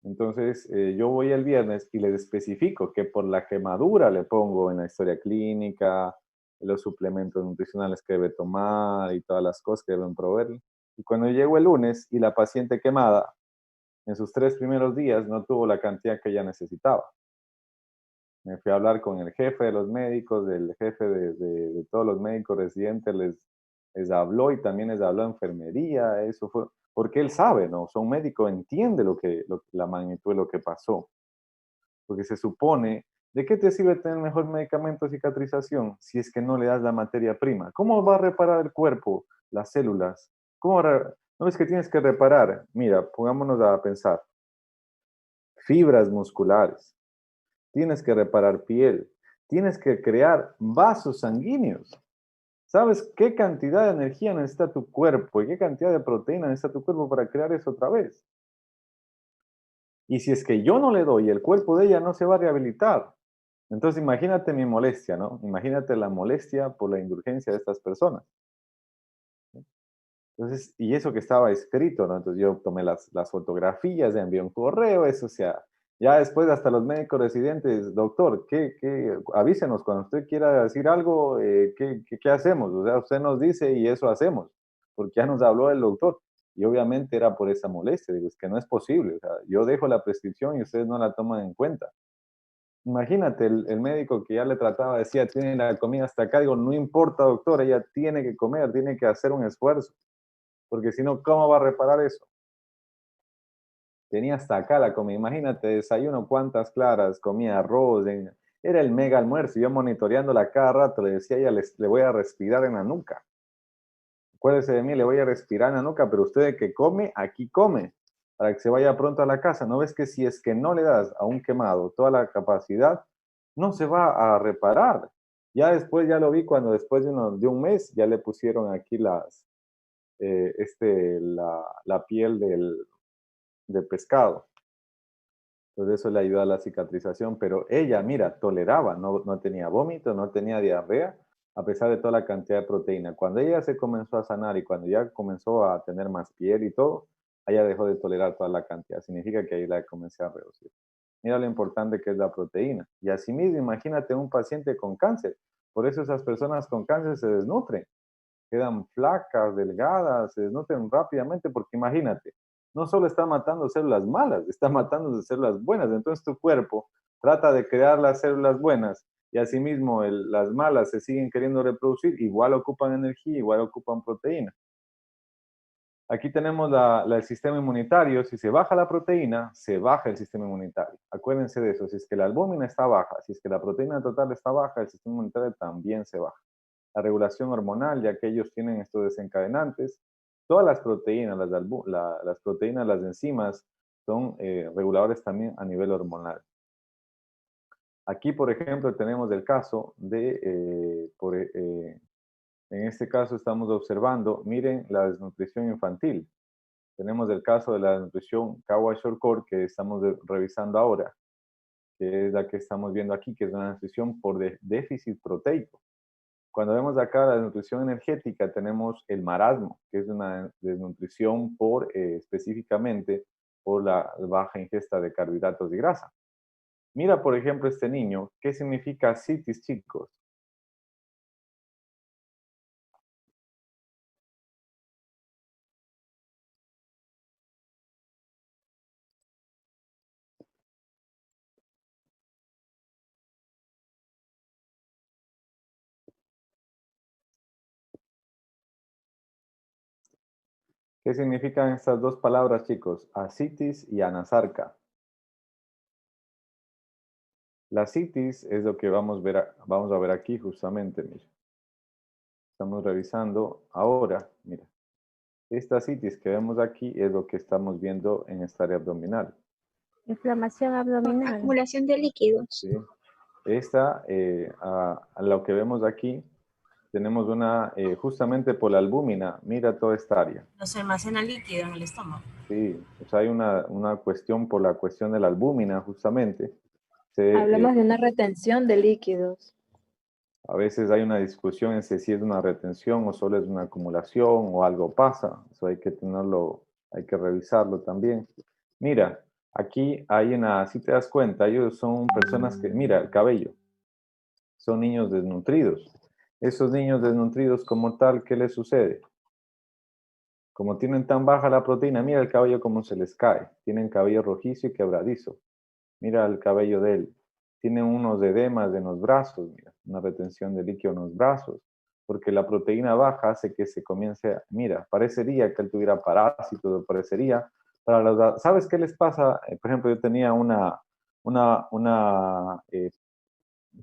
[SPEAKER 1] Entonces, yo voy el viernes y les especifico que por la quemadura le pongo en la historia clínica, los suplementos nutricionales que debe tomar y todas las cosas que deben proveer. Y cuando llego el lunes y la paciente quemada, en sus 3 primeros días no tuvo la cantidad que ella necesitaba. Me fui a hablar con el jefe de los médicos, del jefe de todos los médicos residentes, les habló y también les habló a enfermería. Eso fue, porque él sabe, ¿no? O sea, un médico entiende la magnitud de lo que pasó. Porque se supone, ¿de qué te sirve tener mejor medicamento de cicatrización si es que no le das la materia prima? ¿Cómo va a reparar el cuerpo, las células? ¿No ves que tienes que reparar? Mira, pongámonos a pensar. Fibras musculares. Tienes que reparar piel. Tienes que crear vasos sanguíneos. ¿Sabes qué cantidad de energía necesita tu cuerpo y qué cantidad de proteína necesita tu cuerpo para crear eso otra vez? Y si es que yo no le doy, el cuerpo de ella no se va a rehabilitar. Entonces imagínate mi molestia, ¿no? Imagínate la molestia por la indulgencia de estas personas. Entonces, y eso que estaba escrito, ¿no? Entonces yo tomé las fotografías, envié un correo, eso, o sea, ya después hasta los médicos residentes, doctor, avísenos cuando usted quiera decir algo, ¿qué hacemos? O sea, usted nos dice y eso hacemos, porque ya nos habló el doctor. Y obviamente era por esa molestia. Digo, es que no es posible. O sea, yo dejo la prescripción y ustedes no la toman en cuenta. Imagínate, el médico que ya le trataba decía, tiene la comida hasta acá. Digo, no importa, doctor, ella tiene que comer, tiene que hacer un esfuerzo. Porque si no, ¿cómo va a reparar eso? Tenía hasta acá la comida. Imagínate, desayuno, cuántas claras, comía arroz. Era el mega almuerzo. Yo monitoreándola cada rato le decía a ella, le voy a respirar en la nuca. Acuérdese de mí, le voy a respirar en la nuca, pero usted que come, aquí come, para que se vaya pronto a la casa. ¿No ves que si es que no le das a un quemado toda la capacidad, no se va a reparar? Ya después, ya lo vi cuando después de un mes, ya le pusieron aquí la piel del pescado. Entonces eso le ayuda a la cicatrización, pero ella, mira, toleraba, no tenía vómito, no tenía diarrea, a pesar de toda la cantidad de proteína. Cuando ella se comenzó a sanar y cuando ya comenzó a tener más piel y todo, ella dejó de tolerar toda la cantidad. Significa que ahí la comencé a reducir. Mira lo importante que es la proteína. Y asimismo, imagínate un paciente con cáncer. Por eso esas personas con cáncer se desnutren. Quedan flacas, delgadas, se desnutren rápidamente, porque imagínate, no solo está matando células malas, está matando células buenas. Entonces tu cuerpo trata de crear las células buenas y asimismo las malas se siguen queriendo reproducir, igual ocupan energía, igual ocupan proteína. Aquí tenemos el sistema inmunitario. Si se baja la proteína, se baja el sistema inmunitario. Acuérdense de eso. Si es que la albúmina está baja, si es que la proteína total está baja, el sistema inmunitario también se baja. La regulación hormonal, ya que ellos tienen estos desencadenantes. Todas las proteínas, las proteínas, las enzimas, son reguladores también a nivel hormonal. Aquí, por ejemplo, tenemos el caso de, en este caso estamos observando, miren, la desnutrición infantil. Tenemos el caso de la desnutrición Kwashiorkor que estamos revisando ahora, que es la que estamos viendo aquí, que es una desnutrición por déficit proteico. Cuando vemos acá la desnutrición energética, tenemos el marasmo, que es una desnutrición específicamente por la baja ingesta de carbohidratos y grasa. Mira, por ejemplo, este niño, ¿qué significa ascitis, chicos? ¿Qué significan estas dos palabras, chicos? Ascitis y anasarca. La ascitis es lo que vamos a ver aquí justamente, mira. Estamos revisando ahora, mira. Esta ascitis que vemos aquí es lo que estamos viendo en esta área abdominal.
[SPEAKER 11] Inflamación abdominal.
[SPEAKER 12] Acumulación de líquidos.
[SPEAKER 1] Sí. Esta, a lo que vemos aquí, tenemos justamente por la albúmina, mira toda esta área.
[SPEAKER 6] Nos almacena líquido en el estómago.
[SPEAKER 1] Sí, o sea, hay una cuestión por la cuestión de la albúmina, justamente.
[SPEAKER 11] Hablamos de una retención de líquidos.
[SPEAKER 1] A veces hay una discusión en si es una retención o solo es una acumulación o algo pasa. Eso hay que tenerlo, hay que revisarlo también. Mira, aquí hay si te das cuenta, ellos son personas que, mira, el cabello, son niños desnutridos. Esos niños desnutridos como tal, ¿qué les sucede? Como tienen tan baja la proteína, mira el cabello como se les cae. Tienen cabello rojizo y quebradizo. Mira el cabello de él. Tienen unos edemas en los brazos, mira, una retención de líquido en los brazos, porque la proteína baja hace que se comience, mira, parecería que él tuviera parásitos, parecería, ¿sabes qué les pasa? Por ejemplo, yo tenía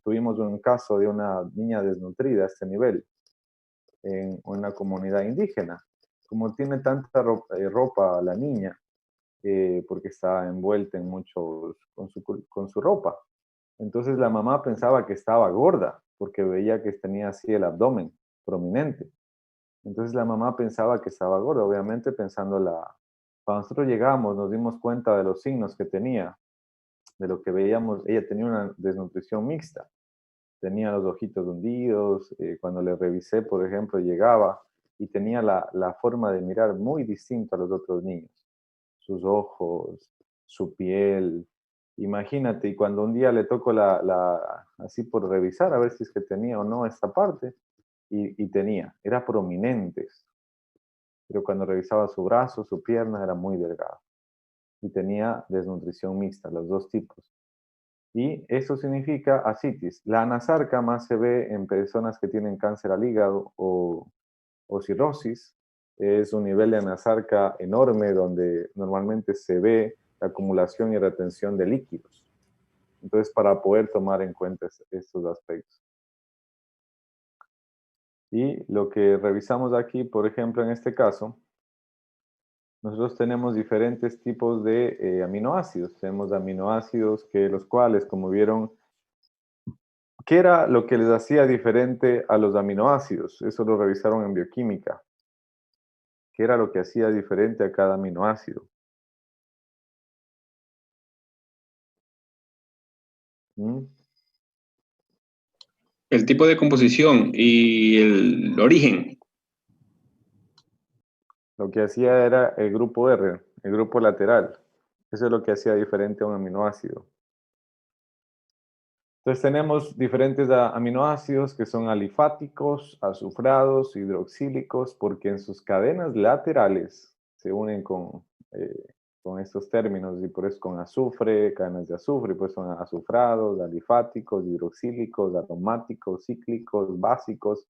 [SPEAKER 1] tuvimos un caso de una niña desnutrida a este nivel, en una comunidad indígena. Como tiene tanta ropa la niña, porque está envuelta en muchos, con su ropa. Entonces la mamá pensaba que estaba gorda, porque veía que tenía así el abdomen prominente. Entonces la mamá pensaba que estaba gorda, obviamente cuando nosotros llegamos nos dimos cuenta de los signos que tenía, de lo que veíamos. Ella tenía una desnutrición mixta, tenía los ojitos hundidos, cuando le revisé, por ejemplo, llegaba y tenía la forma de mirar muy distinta a los otros niños. Sus ojos, su piel. Imagínate, y cuando un día le toco así por revisar a ver si es que tenía o no esta parte, y tenía, era prominentes. pero cuando revisaba su brazo, su pierna, era muy delgado. Y tenía desnutrición mixta, los dos tipos. Y eso significa ascitis. La anasarca más se ve en personas que tienen cáncer al hígado o cirrosis. Es un nivel de anasarca enorme donde normalmente se ve la acumulación y retención de líquidos. Entonces, para poder tomar en cuenta estos aspectos. Y lo que revisamos aquí, por ejemplo, en este caso, nosotros tenemos diferentes tipos de aminoácidos. Tenemos aminoácidos que los cuales, como vieron, ¿qué era lo que les hacía diferente a los aminoácidos? Eso lo revisaron en bioquímica. ¿Qué era lo que hacía diferente a cada aminoácido?
[SPEAKER 12] El tipo de composición y el origen.
[SPEAKER 1] Lo que hacía era el grupo R, el grupo lateral. Eso es lo que hacía diferente a un aminoácido. Entonces tenemos diferentes aminoácidos que son alifáticos, azufrados, hidroxílicos, porque en sus cadenas laterales se unen con estos términos, y por eso con azufre, cadenas de azufre, pues son azufrados, alifáticos, hidroxílicos, aromáticos, cíclicos, básicos,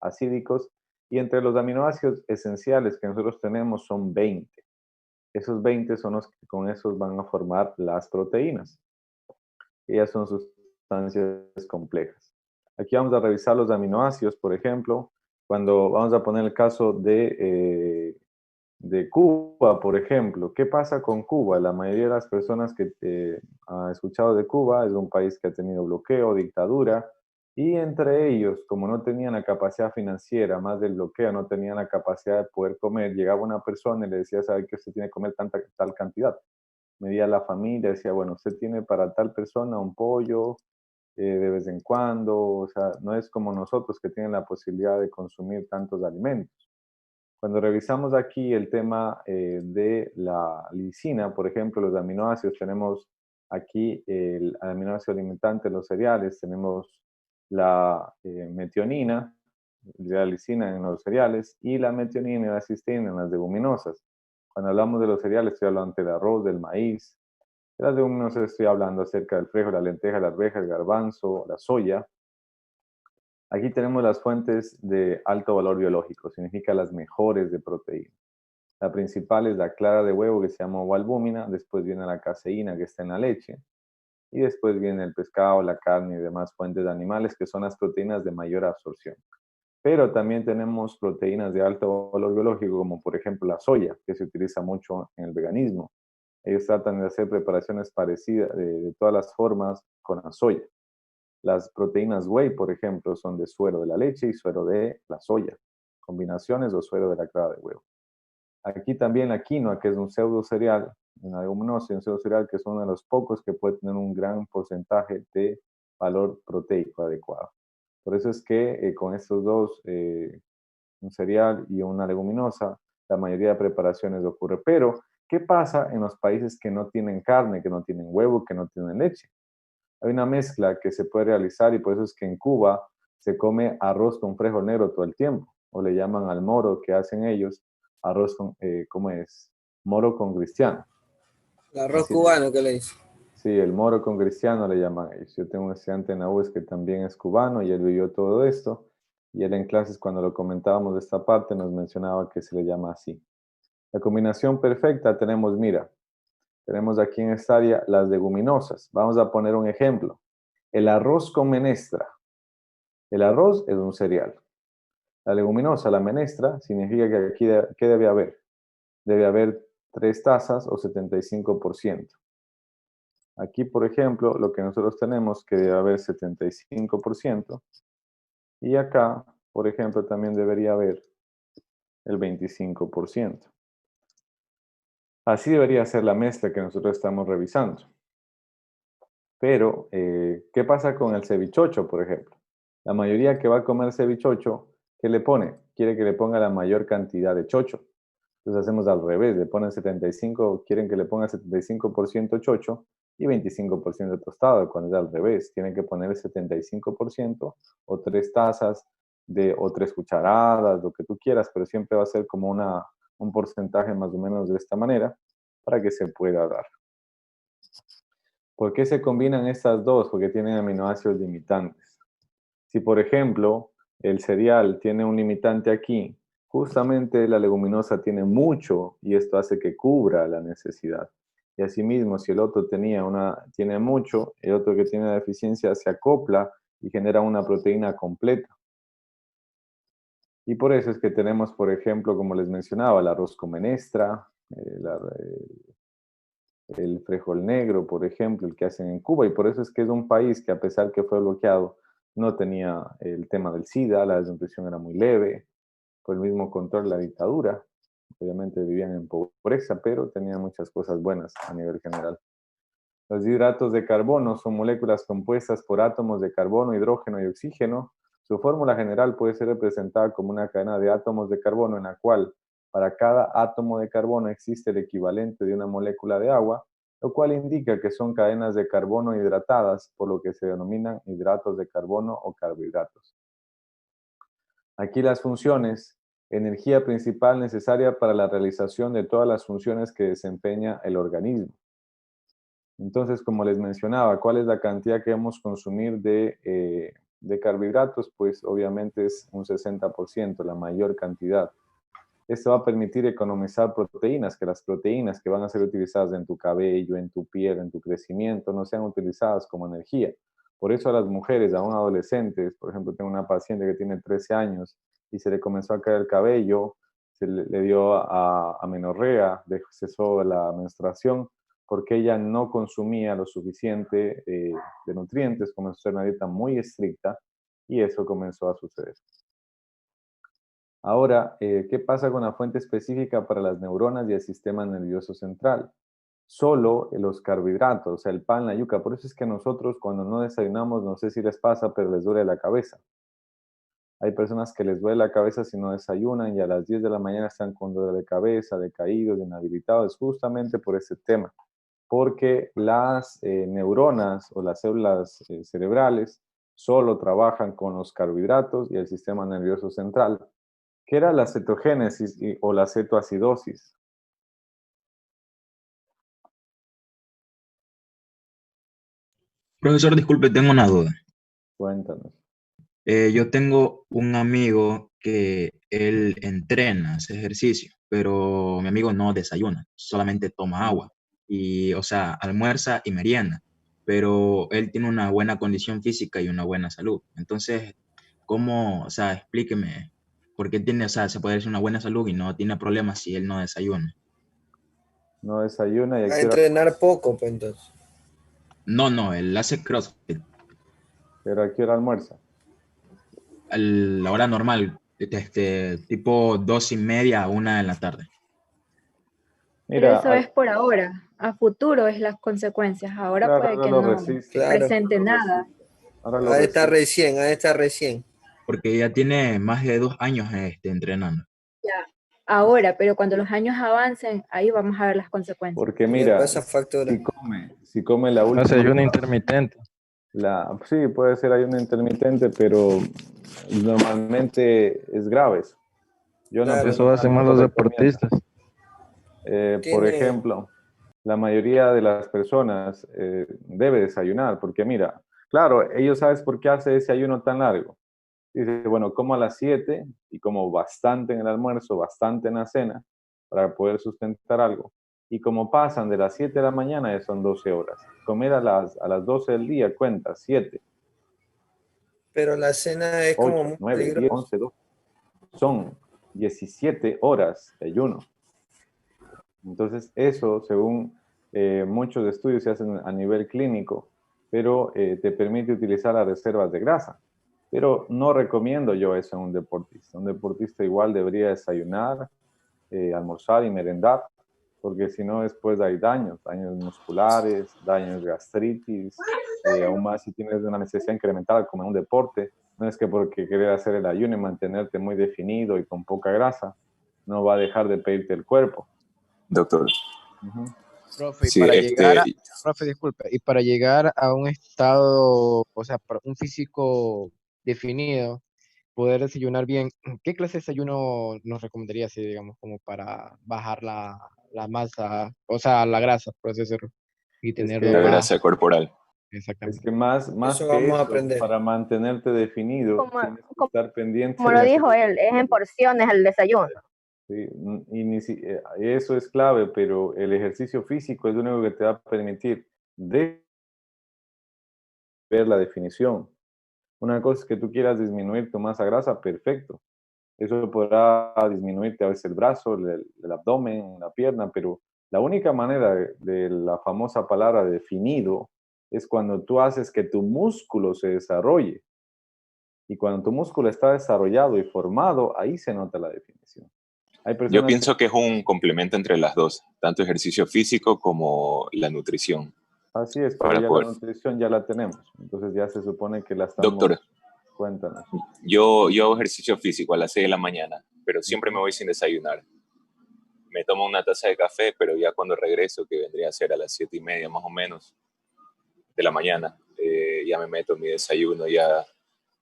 [SPEAKER 1] acídicos, y entre los aminoácidos esenciales que nosotros tenemos son 20. Esos 20 son los que con esos van a formar las proteínas. Ellas son sustancias complejas. Aquí vamos a revisar los aminoácidos, por ejemplo, cuando vamos a poner el caso de Cuba, por ejemplo. ¿Qué pasa con Cuba? La mayoría de las personas que han escuchado de Cuba es un país que ha tenido bloqueo, dictadura, y entre ellos, como no tenían la capacidad financiera, más del bloqueo, no tenían la capacidad de poder comer, llegaba una persona y le decía, ¿sabe que usted tiene que comer tal cantidad? Medía la familia, decía, bueno, usted tiene para tal persona un pollo de vez en cuando, o sea, no es como nosotros que tienen la posibilidad de consumir tantos alimentos. Cuando revisamos aquí el tema de la lisina, por ejemplo, los aminoácidos, tenemos aquí el aminoácido alimentante de los cereales, tenemos la metionina, la lisina en los cereales, y la metionina y la cisteína en las leguminosas. Cuando hablamos de los cereales, estoy hablando del arroz, del maíz. De las leguminosas estoy hablando acerca del frijol, la lenteja, la arveja, el garbanzo, la soya. Aquí tenemos las fuentes de alto valor biológico, significa las mejores de proteína. La principal es la clara de huevo, que se llama albúmina, después viene la caseína, que está en la leche, y después viene el pescado, la carne y demás fuentes de animales, que son las proteínas de mayor absorción. Pero también tenemos proteínas de alto valor biológico, como por ejemplo la soya, que se utiliza mucho en el veganismo. Ellos tratan de hacer preparaciones parecidas de todas las formas con la soya. Las proteínas whey, por ejemplo, son de suero de la leche y suero de la soya, combinaciones o suero de la clara de huevo. Aquí también la quinoa, que es un pseudo cereal, una leguminosa y un pseudo cereal, que es uno de los pocos que puede tener un gran porcentaje de valor proteico adecuado. Por eso es que con estos dos, un cereal y una leguminosa, la mayoría de preparaciones ocurre. Pero, ¿qué pasa en los países que no tienen carne, que no tienen huevo, que no tienen leche? Hay una mezcla que se puede realizar y por eso es que en Cuba se come arroz con frijol negro todo el tiempo, o le llaman al moro que hacen ellos, arroz con, ¿cómo es? Moro con cristiano.
[SPEAKER 8] El arroz cubano, ¿qué le dice?
[SPEAKER 1] Sí, el moro con cristiano le llaman ellos. Yo tengo un estudiante en la UES que también es cubano y él vivió todo esto, y él en clases cuando lo comentábamos de esta parte nos mencionaba que se le llama así. La combinación perfecta tenemos, mira, tenemos aquí en esta área las leguminosas. Vamos a poner un ejemplo. El arroz con menestra. El arroz es un cereal. La leguminosa, la menestra, significa que aquí, ¿qué debe haber? Debe haber 3 tazas o 75%. Aquí, por ejemplo, lo que nosotros tenemos que debe haber 75%. Y acá, por ejemplo, también debería haber el 25%. Así debería ser la mezcla que nosotros estamos revisando. Pero, ¿qué pasa con el cevichocho, por ejemplo? La mayoría que va a comer cevichocho, ¿qué le pone? Quiere que le ponga la mayor cantidad de chocho. Entonces hacemos al revés, le ponen 75, quieren que le ponga 75% chocho y 25% tostado, cuando es al revés. Tienen que poner el 75% o 3 tazas o 3 cucharadas, lo que tú quieras, pero siempre va a ser como un porcentaje más o menos de esta manera para que se pueda dar. ¿Por qué se combinan estas dos? Porque tienen aminoácidos limitantes. Si, por ejemplo, el cereal tiene un limitante aquí, justamente la leguminosa tiene mucho y esto hace que cubra la necesidad. Y asimismo, si el otro tiene mucho, el otro que tiene deficiencia se acopla y genera una proteína completa. Y por eso es que tenemos, por ejemplo, como les mencionaba, el arroz con menestra, el frijol negro, por ejemplo, el que hacen en Cuba. Y por eso es que es un país que, a pesar que fue bloqueado, no tenía el tema del SIDA, la desnutrición era muy leve, por el mismo control de la dictadura. Obviamente vivían en pobreza, pero tenían muchas cosas buenas a nivel general. Los hidratos de carbono son moléculas compuestas por átomos de carbono, hidrógeno y oxígeno. Su fórmula general puede ser representada como una cadena de átomos de carbono en la cual para cada átomo de carbono existe el equivalente de una molécula de agua, lo cual indica que son cadenas de carbono hidratadas, por lo que se denominan hidratos de carbono o carbohidratos. Aquí las funciones: energía principal necesaria para la realización de todas las funciones que desempeña el organismo. Entonces, como les mencionaba, ¿cuál es la cantidad que debemos consumir de carbohidratos? Pues obviamente es un 60%, la mayor cantidad. Esto va a permitir economizar proteínas, que las proteínas que van a ser utilizadas en tu cabello, en tu piel, en tu crecimiento, no sean utilizadas como energía. Por eso a las mujeres, aún adolescentes, por ejemplo, tengo una paciente que tiene 13 años y se le comenzó a caer el cabello, se le dio amenorrea, cesó la menstruación, porque ella no consumía lo suficiente de nutrientes, comenzó a hacer una dieta muy estricta y eso comenzó a suceder. Ahora, ¿qué pasa con la fuente específica para las neuronas y el sistema nervioso central? Solo los carbohidratos, o sea, el pan, la yuca. Por eso es que nosotros cuando no desayunamos, no sé si les pasa, pero les duele la cabeza. Hay personas que les duele la cabeza si no desayunan y a las 10 de la mañana están con dolor de cabeza, decaídos, inhabilitados, justamente por ese tema. Porque las neuronas o las células cerebrales solo trabajan con los carbohidratos y el sistema nervioso central. ¿Qué era la cetogénesis o la cetoacidosis?
[SPEAKER 13] Profesor, disculpe, tengo una duda.
[SPEAKER 1] Cuéntanos.
[SPEAKER 13] Yo tengo un amigo que él entrena, hace ejercicio, pero mi amigo no desayuna, solamente toma agua. Y, o sea, almuerza y merienda, pero él tiene una buena condición física y una buena salud. Entonces, ¿cómo, o sea, explíqueme, por qué tiene, o sea, se puede decir una buena salud y no tiene problemas si él no desayuna?
[SPEAKER 1] No desayuna y
[SPEAKER 8] a entrenar poco, pues entonces.
[SPEAKER 13] No, él hace CrossFit.
[SPEAKER 1] ¿Pero a qué hora almuerza?
[SPEAKER 13] A la hora normal, tipo 2:30 a 1 de la tarde.
[SPEAKER 11] Pero eso es por ahora. A futuro es las consecuencias. Ahora
[SPEAKER 1] claro,
[SPEAKER 11] puede que no presente nada.
[SPEAKER 8] Ahí está recién.
[SPEAKER 13] Porque ya tiene más de 2 años entrenando.
[SPEAKER 11] Ya, ahora, pero cuando los años avancen, ahí vamos a ver las consecuencias.
[SPEAKER 1] Porque mira, si come la última...
[SPEAKER 3] Hace ayuno intermitente.
[SPEAKER 1] Sí, puede ser ayuno intermitente, pero normalmente es grave eso.
[SPEAKER 3] Eso hacen más los deportistas.
[SPEAKER 1] Por ejemplo, la mayoría de las personas debe desayunar, porque mira, claro, ellos sabes por qué hace ese ayuno tan largo. Dice, bueno, como a las 7 y como bastante en el almuerzo, bastante en la cena, para poder sustentar algo. Y como pasan de las 7 de la mañana, ya son 12 horas. Comer a las 12 del día, cuenta, 7.
[SPEAKER 8] Pero la cena es
[SPEAKER 1] 8,
[SPEAKER 8] como muy
[SPEAKER 1] 9, 10,
[SPEAKER 8] peligrosa.
[SPEAKER 1] 11, 12. Son 17 horas de ayuno. Entonces, eso, según muchos estudios se hacen a nivel clínico, pero te permite utilizar las reservas de grasa. Pero no recomiendo yo eso en un deportista. Un deportista igual debería desayunar, almorzar y merendar, porque si no después hay daños musculares, daños gastritis, aún más si tienes una necesidad incremental como en un deporte. No es que porque querer hacer el ayuno y mantenerte muy definido y con poca grasa, no va a dejar de pedirte el cuerpo.
[SPEAKER 14] Doctor.
[SPEAKER 3] Profe, profe, disculpe, y para llegar a un estado, o sea, para un físico definido,
[SPEAKER 9] poder desayunar bien, ¿qué clase de desayuno nos recomendaría, así, digamos, como para bajar la masa, o sea, la grasa, por así decirlo, y tenerlo
[SPEAKER 12] La
[SPEAKER 9] más...
[SPEAKER 12] grasa corporal.
[SPEAKER 1] Es
[SPEAKER 9] Exactamente.
[SPEAKER 1] que más
[SPEAKER 8] Eso
[SPEAKER 1] que
[SPEAKER 8] vamos a
[SPEAKER 1] eso,
[SPEAKER 8] aprender.
[SPEAKER 1] para mantenerte definido, tienes que estar pendiente
[SPEAKER 14] Como
[SPEAKER 1] de
[SPEAKER 14] lo
[SPEAKER 1] hacer
[SPEAKER 14] dijo él, es en porciones el desayuno.
[SPEAKER 1] sí, y eso es clave, pero el ejercicio físico es lo único que te va a permitir ver la definición. Una cosa es que tú quieras disminuir tu masa grasa, perfecto. Eso podrá disminuirte a veces el brazo, el abdomen, la pierna, pero la única manera de la famosa palabra definido es cuando tú haces que tu músculo se desarrolle. Y cuando tu músculo está desarrollado y formado, ahí se nota la definición. Hay
[SPEAKER 12] Yo
[SPEAKER 1] personas
[SPEAKER 12] pienso que es un complemento entre las dos, tanto ejercicio físico como la nutrición.
[SPEAKER 1] Así es, pero
[SPEAKER 12] Para
[SPEAKER 1] ya
[SPEAKER 12] poder.
[SPEAKER 1] la nutrición ya la tenemos. Entonces ya se supone que la estamos...
[SPEAKER 12] Doctor,
[SPEAKER 1] Cuéntanos.
[SPEAKER 12] yo hago ejercicio físico a las 6 de la mañana, pero siempre me voy sin desayunar. Me tomo una taza de café, pero ya cuando regreso, que vendría a ser a las 7:30 más o menos de la mañana, ya me meto mi desayuno, ya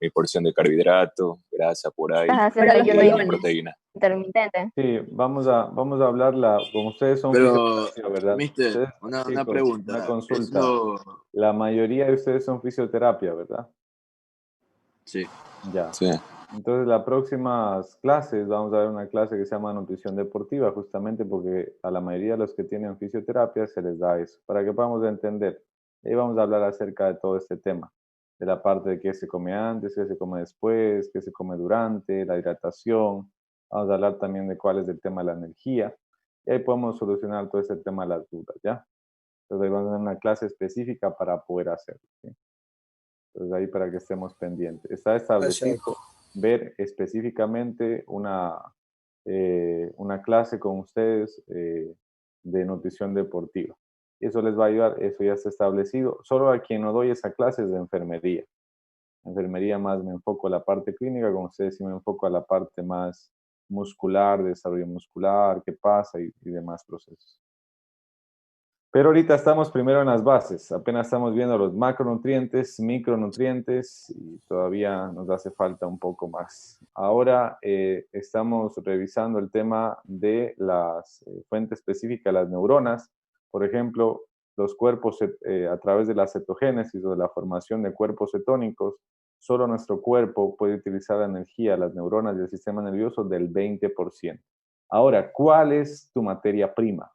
[SPEAKER 12] mi porción de carbohidrato, grasa por ahí,
[SPEAKER 14] Estás haciendo ayuno
[SPEAKER 12] proteína.
[SPEAKER 14] intermitente.
[SPEAKER 1] Sí, vamos a hablarla, como ustedes son
[SPEAKER 15] Pero,
[SPEAKER 1] fisioterapia, ¿verdad?
[SPEAKER 15] mister,
[SPEAKER 1] Ustedes,
[SPEAKER 15] una
[SPEAKER 1] chicos,
[SPEAKER 15] pregunta.
[SPEAKER 1] una consulta.
[SPEAKER 15] Eso,
[SPEAKER 1] La mayoría de ustedes son fisioterapia, ¿verdad?
[SPEAKER 15] sí.
[SPEAKER 1] Ya.
[SPEAKER 12] Sí.
[SPEAKER 1] Entonces, las próximas clases, vamos a ver una clase que se llama nutrición deportiva, justamente porque a la mayoría de los que tienen fisioterapia se les da eso, para que podamos entender. Y vamos a hablar acerca de todo este tema, de la parte de qué se come antes, qué se come después, qué se come durante, la hidratación. Vamos a hablar también de cuál es el tema de la energía. Y ahí podemos solucionar todo ese tema de las dudas, ¿ya? Entonces, ahí vamos a dar una clase específica para poder hacerlo, ¿sí? Entonces, ahí para que estemos pendientes. Está establecido ver específicamente una clase con ustedes de nutrición deportiva. Eso les va a ayudar, eso ya está establecido. Solo a quien no doy esa clase es de enfermería. Enfermería más me enfoco a la parte clínica, con ustedes sí me enfoco a la parte más muscular, desarrollo muscular, qué pasa y demás procesos. Pero ahorita estamos primero en las bases, apenas estamos viendo los macronutrientes, micronutrientes y todavía nos hace falta un poco más. Ahora estamos revisando el tema de las fuentes específicas de las neuronas. Por ejemplo, los cuerpos a través de la cetogénesis o de la formación de cuerpos cetónicos, solo nuestro cuerpo puede utilizar la energía, las neuronas del sistema nervioso del 20%. Ahora, ¿cuál es tu materia prima?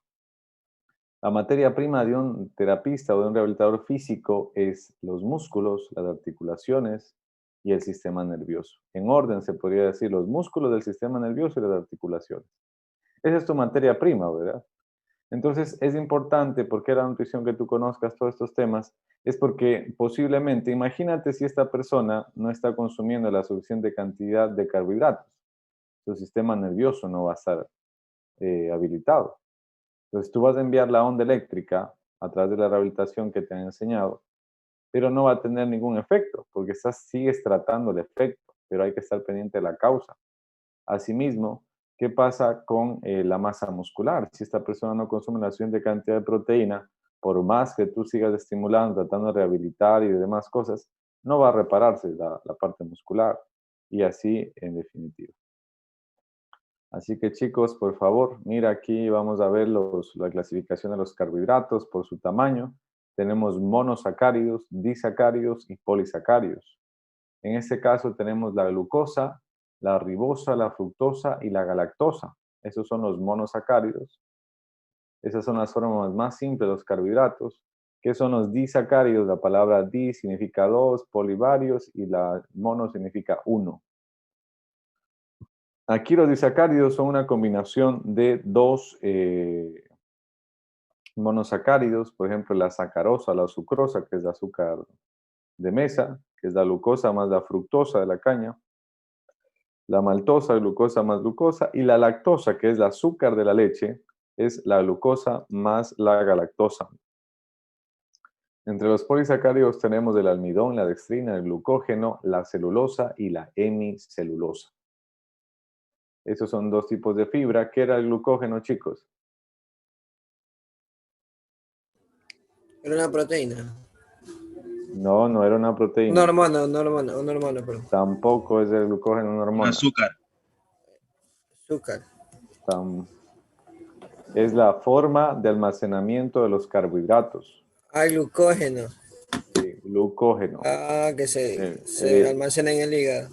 [SPEAKER 1] La materia prima de un terapista o de un rehabilitador físico es los músculos, las articulaciones y el sistema nervioso. En orden se podría decir los músculos del sistema nervioso y las articulaciones. Esa es tu materia prima, ¿verdad? Entonces es importante, porque la nutrición que tú conozcas todos estos temas, es porque posiblemente, imagínate si esta persona no está consumiendo la suficiente cantidad de carbohidratos, su sistema nervioso no va a estar habilitado. Entonces tú vas a enviar la onda eléctrica a través de la rehabilitación que te han enseñado, pero no va a tener ningún efecto, porque sigues tratando el efecto, pero hay que estar pendiente de la causa. Asimismo, ¿qué pasa con la masa muscular? Si esta persona no consume la suficiente cantidad de proteína, por más que tú sigas estimulando, tratando de rehabilitar y de demás cosas, no va a repararse la parte muscular. Y así en definitiva. Así que chicos, por favor, mira aquí vamos a ver la clasificación de los carbohidratos por su tamaño. Tenemos monosacáridos, disacáridos y polisacáridos. En este caso tenemos la glucosa, la ribosa, la fructosa y la galactosa. Esos son los monosacáridos. Esas son las formas más simples de los carbohidratos. ¿Qué son los disacáridos? La palabra di significa dos, polivarios y la mono significa uno. Aquí los disacáridos son una combinación de dos monosacáridos, por ejemplo, la sacarosa, la sucrosa, que es el azúcar de mesa, que es la glucosa más la fructosa de la caña, la maltosa, glucosa más glucosa, y la lactosa, que es el azúcar de la leche, es la glucosa más la galactosa. Entre los polisacáridos tenemos el almidón, la dextrina, el glucógeno, la celulosa y la hemicelulosa. Esos son dos tipos de fibra. ¿Qué era el glucógeno, chicos?
[SPEAKER 8] Era una proteína.
[SPEAKER 1] No, no era una proteína.
[SPEAKER 8] Una hormona, perdón.
[SPEAKER 1] Tampoco es el glucógeno una hormona.
[SPEAKER 15] Azúcar.
[SPEAKER 1] Es la forma de almacenamiento de los carbohidratos.
[SPEAKER 8] Glucógeno.
[SPEAKER 1] Sí, glucógeno.
[SPEAKER 8] Que se almacena en el hígado.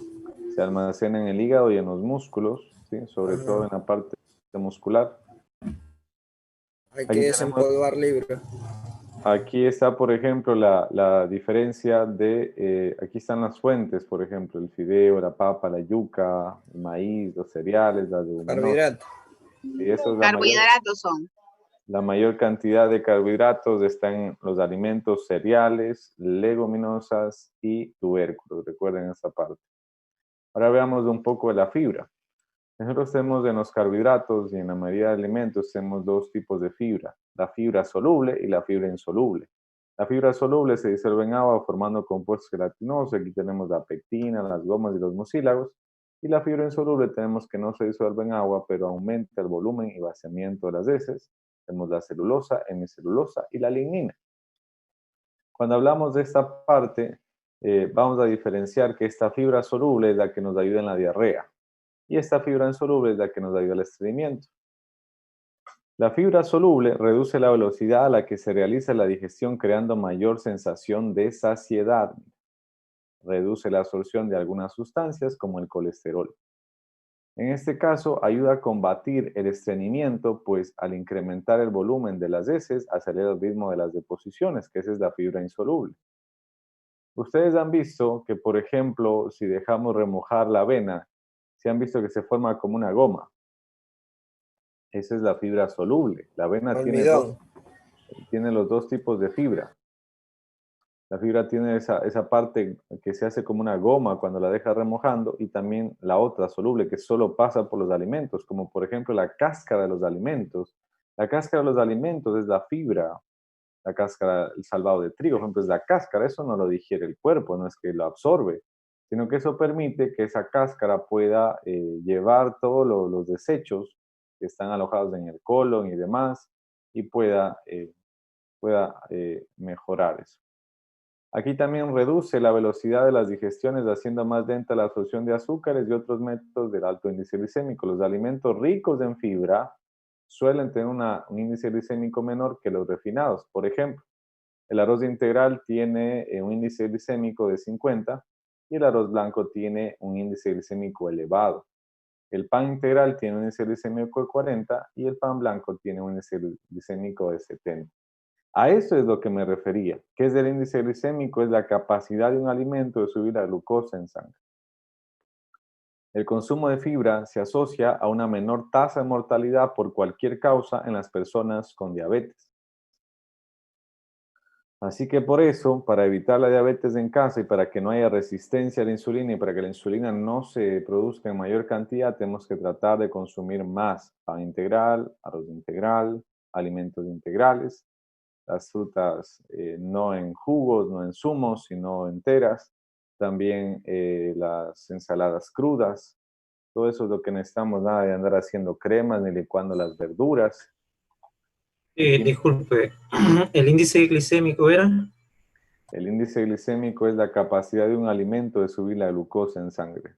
[SPEAKER 1] Se almacena en el hígado y en los músculos, ¿sí? Sobre todo en la parte muscular.
[SPEAKER 8] Hay que desempolvar libros.
[SPEAKER 1] Aquí está, por ejemplo, la diferencia de, aquí están las fuentes, por ejemplo, el fideo, la papa, la yuca, el maíz, los cereales, las leguminosas.
[SPEAKER 8] Carbohidratos.
[SPEAKER 1] Y eso es
[SPEAKER 10] Carbohidratos son.
[SPEAKER 1] La mayor cantidad de carbohidratos está en los alimentos cereales, leguminosas y tubérculos. Recuerden esa parte. Ahora veamos un poco de la fibra. Nosotros tenemos en los carbohidratos y en la mayoría de alimentos tenemos dos tipos de fibra, la fibra soluble y la fibra insoluble. La fibra soluble se disuelve en agua formando compuestos gelatinosos. Aquí tenemos la pectina, las gomas y los mucílagos. Y la fibra insoluble tenemos que no se disuelve en agua, pero aumenta el volumen y vaciamiento de las heces. Tenemos la celulosa, hemicelulosa y la lignina. Cuando hablamos de esta parte, vamos a diferenciar que esta fibra soluble es la que nos ayuda en la diarrea. Y esta fibra insoluble es la que nos ayuda al estreñimiento. La fibra soluble reduce la velocidad a la que se realiza la digestión, creando mayor sensación de saciedad. Reduce la absorción de algunas sustancias como el colesterol. En este caso, ayuda a combatir el estreñimiento, pues al incrementar el volumen de las heces, acelera el ritmo de las deposiciones, que esa es la fibra insoluble. Ustedes han visto que, por ejemplo, si dejamos remojar la avena, se han visto que se forma como una goma. Esa es la fibra soluble. La avena tiene los dos tipos de fibra. La fibra tiene esa parte que se hace como una goma cuando la deja remojando, y también la otra soluble que solo pasa por los alimentos, como por ejemplo la cáscara de los alimentos. La cáscara de los alimentos es la fibra. La cáscara, el salvado de trigo, por ejemplo, es la cáscara. Eso no lo digiere el cuerpo, no es que lo absorbe, sino que eso permite que esa cáscara pueda llevar todos los desechos que están alojados en el colon y demás, y pueda mejorar eso. Aquí también reduce la velocidad de las digestiones, haciendo más lenta la absorción de azúcares y otros métodos del alto índice glicémico. Los alimentos ricos en fibra suelen tener un índice glicémico menor que los refinados. Por ejemplo, el arroz integral tiene un índice glicémico de 50 y el arroz blanco tiene un índice glicémico elevado. El pan integral tiene un índice glicémico de 40 y el pan blanco tiene un índice glicémico de 70. A eso es lo que me refería. ¿Qué es el índice glicémico? Es la capacidad de un alimento de subir la glucosa en sangre. El consumo de fibra se asocia a una menor tasa de mortalidad por cualquier causa en las personas con diabetes. Así que por eso, para evitar la diabetes en casa y para que no haya resistencia a la insulina y para que la insulina no se produzca en mayor cantidad, tenemos que tratar de consumir más pan integral, arroz integral, alimentos integrales, las frutas no en jugos, no en zumos, sino enteras, también las ensaladas crudas. Todo eso es lo que necesitamos, nada de andar haciendo cremas ni licuando las verduras.
[SPEAKER 5] Disculpe, ¿el índice glicémico era?
[SPEAKER 1] El índice glicémico es la capacidad de un alimento de subir la glucosa en sangre.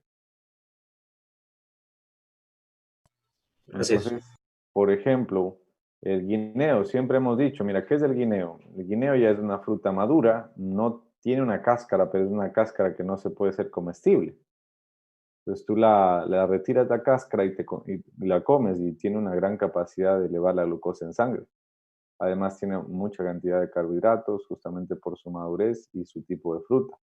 [SPEAKER 5] Gracias.
[SPEAKER 1] Entonces, por ejemplo, el guineo, siempre hemos dicho, mira, ¿qué es el guineo? El guineo ya es una fruta madura, no tiene una cáscara, pero es una cáscara que no se puede ser comestible. Entonces tú la retiras la cáscara y la comes y tiene una gran capacidad de elevar la glucosa en sangre. Además tiene mucha cantidad de carbohidratos justamente por su madurez y su tipo de fruta.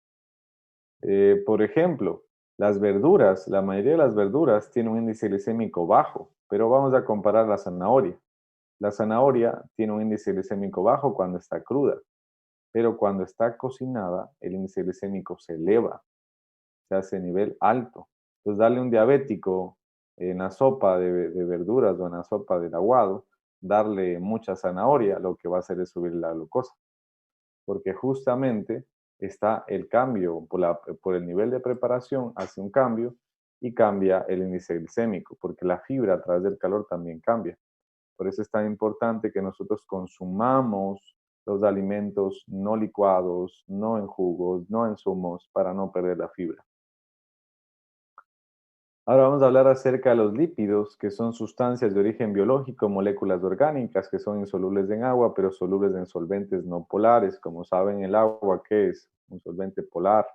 [SPEAKER 1] Por ejemplo, las verduras, la mayoría de las verduras tiene un índice glicémico bajo, pero vamos a comparar la zanahoria. La zanahoria tiene un índice glicémico bajo cuando está cruda, pero cuando está cocinada, el índice glicémico se eleva, se hace a nivel alto. Entonces, darle a un diabético en la sopa de verduras o en la sopa del aguado, darle mucha zanahoria, lo que va a hacer es subir la glucosa. Porque justamente está el cambio, por el nivel de preparación, hace un cambio y cambia el índice glicémico, porque la fibra a través del calor también cambia. Por eso es tan importante que nosotros consumamos los alimentos no licuados, no en jugos, no en zumos, para no perder la fibra. Ahora vamos a hablar acerca de los lípidos, que son sustancias de origen biológico, moléculas orgánicas que son insolubles en agua, pero solubles en solventes no polares. Como saben, el agua, ¿qué es? Un solvente polar,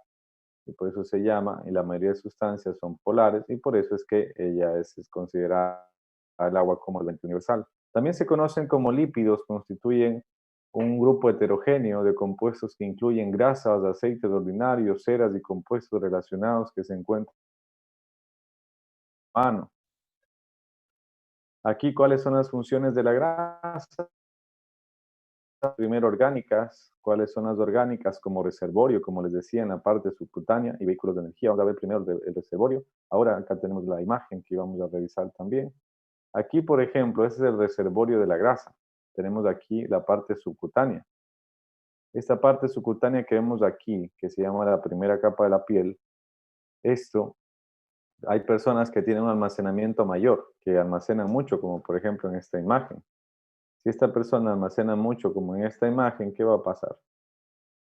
[SPEAKER 1] y por eso se llama, y la mayoría de sustancias son polares, y por eso es que ella es considerada el agua como solvente universal. También se conocen como lípidos, constituyen un grupo heterogéneo de compuestos que incluyen grasas, aceites ordinarios, ceras y compuestos relacionados que se encuentran en el humano. Aquí, ¿cuáles son las funciones de la grasa? Primero, orgánicas. ¿Cuáles son las orgánicas? Como reservorio, como les decía, en la parte subcutánea y vehículos de energía. Vamos a ver primero el reservorio. Ahora acá tenemos la imagen que vamos a revisar también. Aquí, por ejemplo, este es el reservorio de la grasa. Tenemos aquí la parte subcutánea. Esta parte subcutánea que vemos aquí, que se llama la primera capa de la piel, hay personas que tienen un almacenamiento mayor, que almacenan mucho, como por ejemplo en esta imagen. Si esta persona almacena mucho, como en esta imagen, ¿qué va a pasar?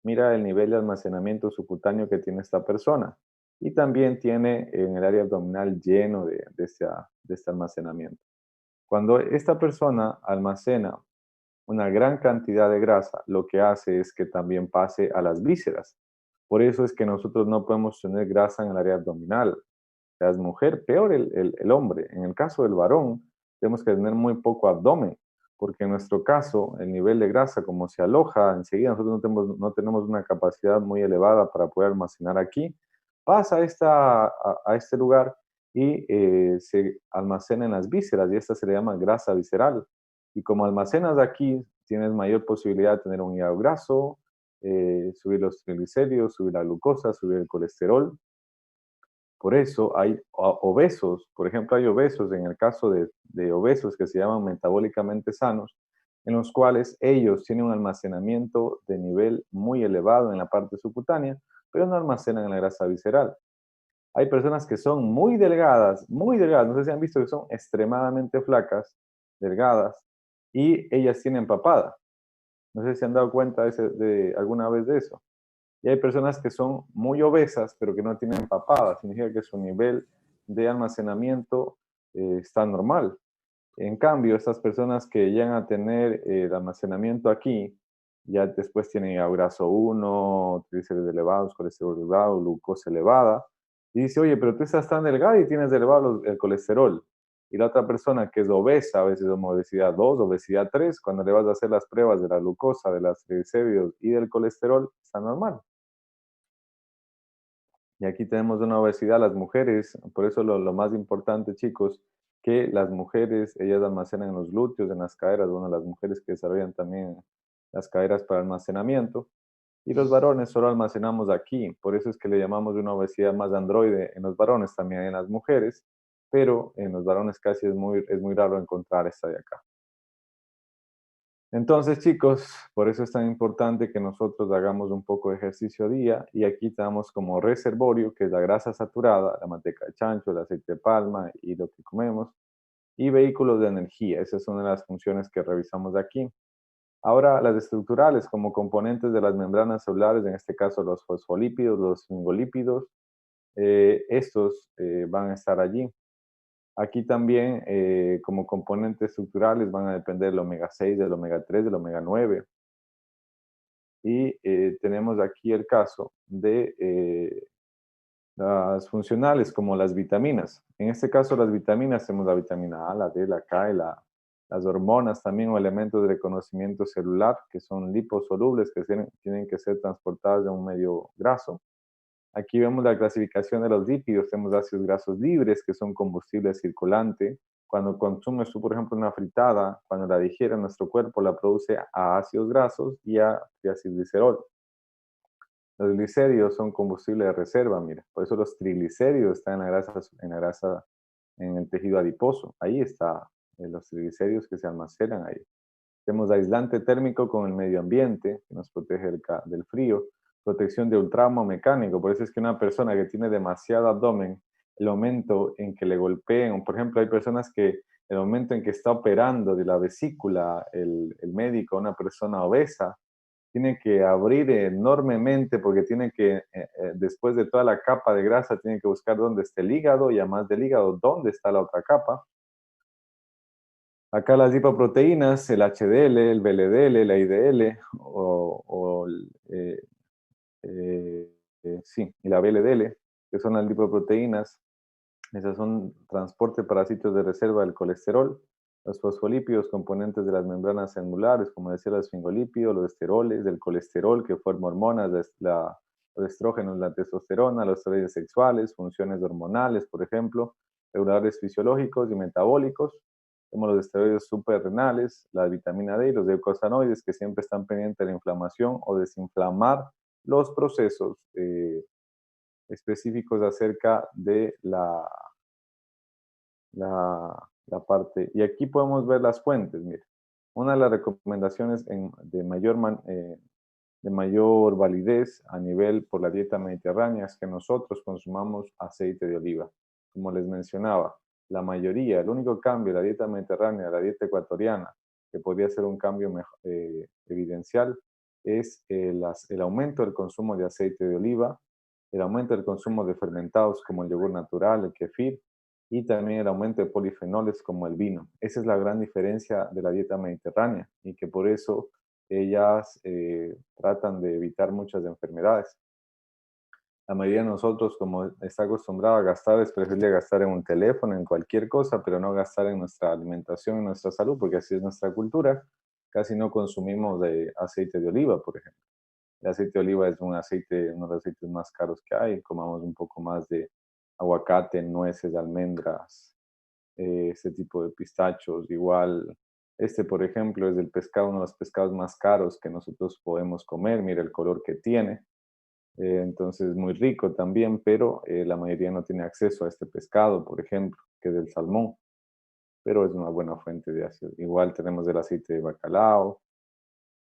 [SPEAKER 1] Mira el nivel de almacenamiento subcutáneo que tiene esta persona. Y también tiene en el área abdominal lleno de este almacenamiento. Cuando esta persona almacena una gran cantidad de grasa, lo que hace es que también pase a las vísceras. Por eso es que nosotros no podemos tener grasa en el área abdominal. Las mujeres, peor el hombre. En el caso del varón, tenemos que tener muy poco abdomen, porque en nuestro caso, el nivel de grasa, como se aloja enseguida, nosotros no tenemos una capacidad muy elevada para poder almacenar aquí, pasa a este lugar y se almacena en las vísceras, y esta se le llama grasa visceral. Y como almacenas aquí, tienes mayor posibilidad de tener un hígado graso, subir los triglicéridos, subir la glucosa, subir el colesterol. Por eso hay obesos, por ejemplo, hay obesos, en el caso de obesos que se llaman metabólicamente sanos, en los cuales ellos tienen un almacenamiento de nivel muy elevado en la parte subcutánea, pero no almacenan en la grasa visceral. Hay personas que son muy delgadas, no sé si han visto que son extremadamente flacas, delgadas, y ellas tienen papada. No sé si han dado cuenta de alguna vez de eso. Y hay personas que son muy obesas, pero que no tienen papada. Significa que su nivel de almacenamiento está normal. En cambio, estas personas que llegan a tener el almacenamiento aquí, ya después tienen hígado graso 1, triglicéridos elevados, colesterol elevado, glucosa elevada. Y dice, oye, pero tú estás tan delgada y tienes elevado el colesterol. Y la otra persona que es obesa, a veces es obesidad 2, obesidad 3, cuando le vas a hacer las pruebas de la glucosa, de las triglicéridos y del colesterol, está normal. Y aquí tenemos una obesidad, las mujeres, por eso lo más importante, chicos, que las mujeres, ellas almacenan en los glúteos, en las caderas, bueno, las mujeres que desarrollan también las caderas para almacenamiento, y los varones solo almacenamos aquí, por eso es que le llamamos una obesidad más androide en los varones, también en las mujeres, pero en los varones casi es muy raro encontrar esta de acá. Entonces, chicos, por eso es tan importante que nosotros hagamos un poco de ejercicio a día, y aquí tenemos como reservorio, que es la grasa saturada, la manteca de chancho, el aceite de palma y lo que comemos, y vehículos de energía. Esas son las funciones que revisamos aquí. Ahora, las estructurales, como componentes de las membranas celulares, en este caso los fosfolípidos, los sfingolípidos, estos van a estar allí. Aquí también, como componentes estructurales, van a depender del omega 6, del omega 3, del omega 9. Y tenemos aquí el caso de las funcionales, como las vitaminas. En este caso, las vitaminas, tenemos la vitamina A, la D, la K, y las hormonas también, o elementos de reconocimiento celular, que son liposolubles, que tienen que ser transportadas de un medio graso. Aquí vemos la clasificación de los lípidos. Tenemos ácidos grasos libres, que son combustible circulante. Cuando consumes tú, por ejemplo, una fritada, cuando la digiere nuestro cuerpo, la produce a ácidos grasos y a triacilglicerol. Los glicéridos son combustible de reserva, mira. Por eso los triglicéridos están en el tejido adiposo. Ahí están los triglicéridos que se almacenan ahí. Tenemos aislante térmico con el medio ambiente, que nos protege del frío. Protección de un trauma mecánico. Por eso es que una persona que tiene demasiado abdomen, el momento en que le golpeen, por ejemplo, hay personas que el momento en que está operando de la vesícula el médico, una persona obesa, tiene que abrir enormemente porque tiene que, después de toda la capa de grasa, tiene que buscar dónde está el hígado y además del hígado, dónde está la otra capa. Acá las lipoproteínas, el HDL, el VLDL, la IDL sí, y la VLDL, que son las lipoproteínas. Esas son transporte para sitios de reserva del colesterol. Los fosfolípidos, componentes de las membranas celulares, como decía, los esfingolípidos, los esteroles, del colesterol que forma hormonas, los estrógenos, la testosterona, los esteroides sexuales, funciones hormonales, por ejemplo, reguladores fisiológicos y metabólicos, como los esteroides suprarrenales, la vitamina D y los glucosanoides que siempre están pendientes de la inflamación o desinflamar los procesos específicos acerca de la parte. Y aquí podemos ver las fuentes. Mira, una de las recomendaciones de mayor validez a nivel por la dieta mediterránea es que nosotros consumamos aceite de oliva. Como les mencionaba, la mayoría, el único cambio de la dieta mediterránea a la dieta ecuatoriana, que podría ser un cambio evidencial, es el aumento del consumo de aceite de oliva, el aumento del consumo de fermentados como el yogur natural, el kefir, y también el aumento de polifenoles como el vino. Esa es la gran diferencia de la dieta mediterránea y que por eso ellas tratan de evitar muchas enfermedades. La mayoría de nosotros, como está acostumbrado a gastar, es preferible gastar en un teléfono, en cualquier cosa, pero no gastar en nuestra alimentación, en nuestra salud, porque así es nuestra cultura. Casi no consumimos de aceite de oliva, por ejemplo. El aceite de oliva es uno de los aceites más caros que hay. Comamos un poco más de aguacate, nueces, almendras, este tipo de pistachos. Igual, por ejemplo, es uno de los pescados más caros que nosotros podemos comer. Mira el color que tiene. Entonces, muy rico también, pero la mayoría no tiene acceso a este pescado, por ejemplo, que es el salmón. Pero es una buena fuente de ácido. Igual tenemos el aceite de bacalao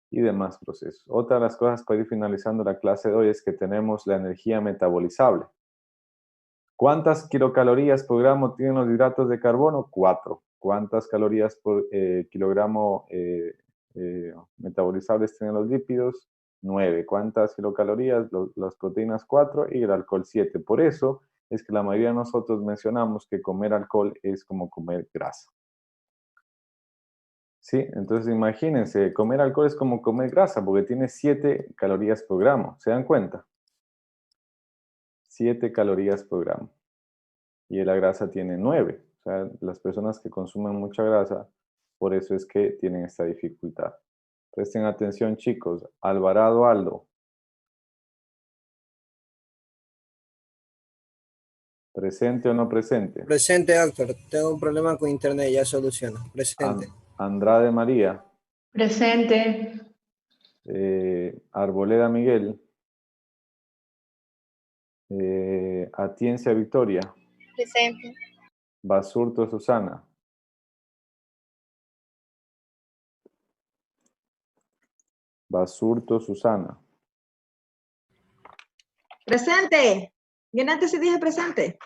[SPEAKER 1] y demás procesos. Otra de las cosas para ir finalizando la clase de hoy es que tenemos la energía metabolizable. ¿Cuántas kilocalorías por gramo tienen los hidratos de carbono? 4. ¿Cuántas calorías por kilogramo metabolizables tienen los lípidos? 9. ¿Cuántas kilocalorías? Las proteínas 4 y el alcohol 7. Por eso es que la mayoría de nosotros mencionamos que comer alcohol es como comer grasa. Sí, entonces imagínense, comer alcohol es como comer grasa porque tiene 7 calorías por gramo. ¿Se dan cuenta? 7 calorías por gramo. Y la grasa tiene 9. O sea, las personas que consumen mucha grasa, por eso es que tienen esta dificultad. Presten atención, chicos. Alvarado Aldo. ¿Presente o no presente?
[SPEAKER 8] Presente, doctor. Tengo un problema con internet, ya soluciono. Presente.
[SPEAKER 1] Andrade María.
[SPEAKER 16] Presente.
[SPEAKER 1] Arboleda Miguel. Atiencia Victoria.
[SPEAKER 10] Presente.
[SPEAKER 1] Basurto Susana. Basurto Susana.
[SPEAKER 17] Presente. Bien antes se dije presente.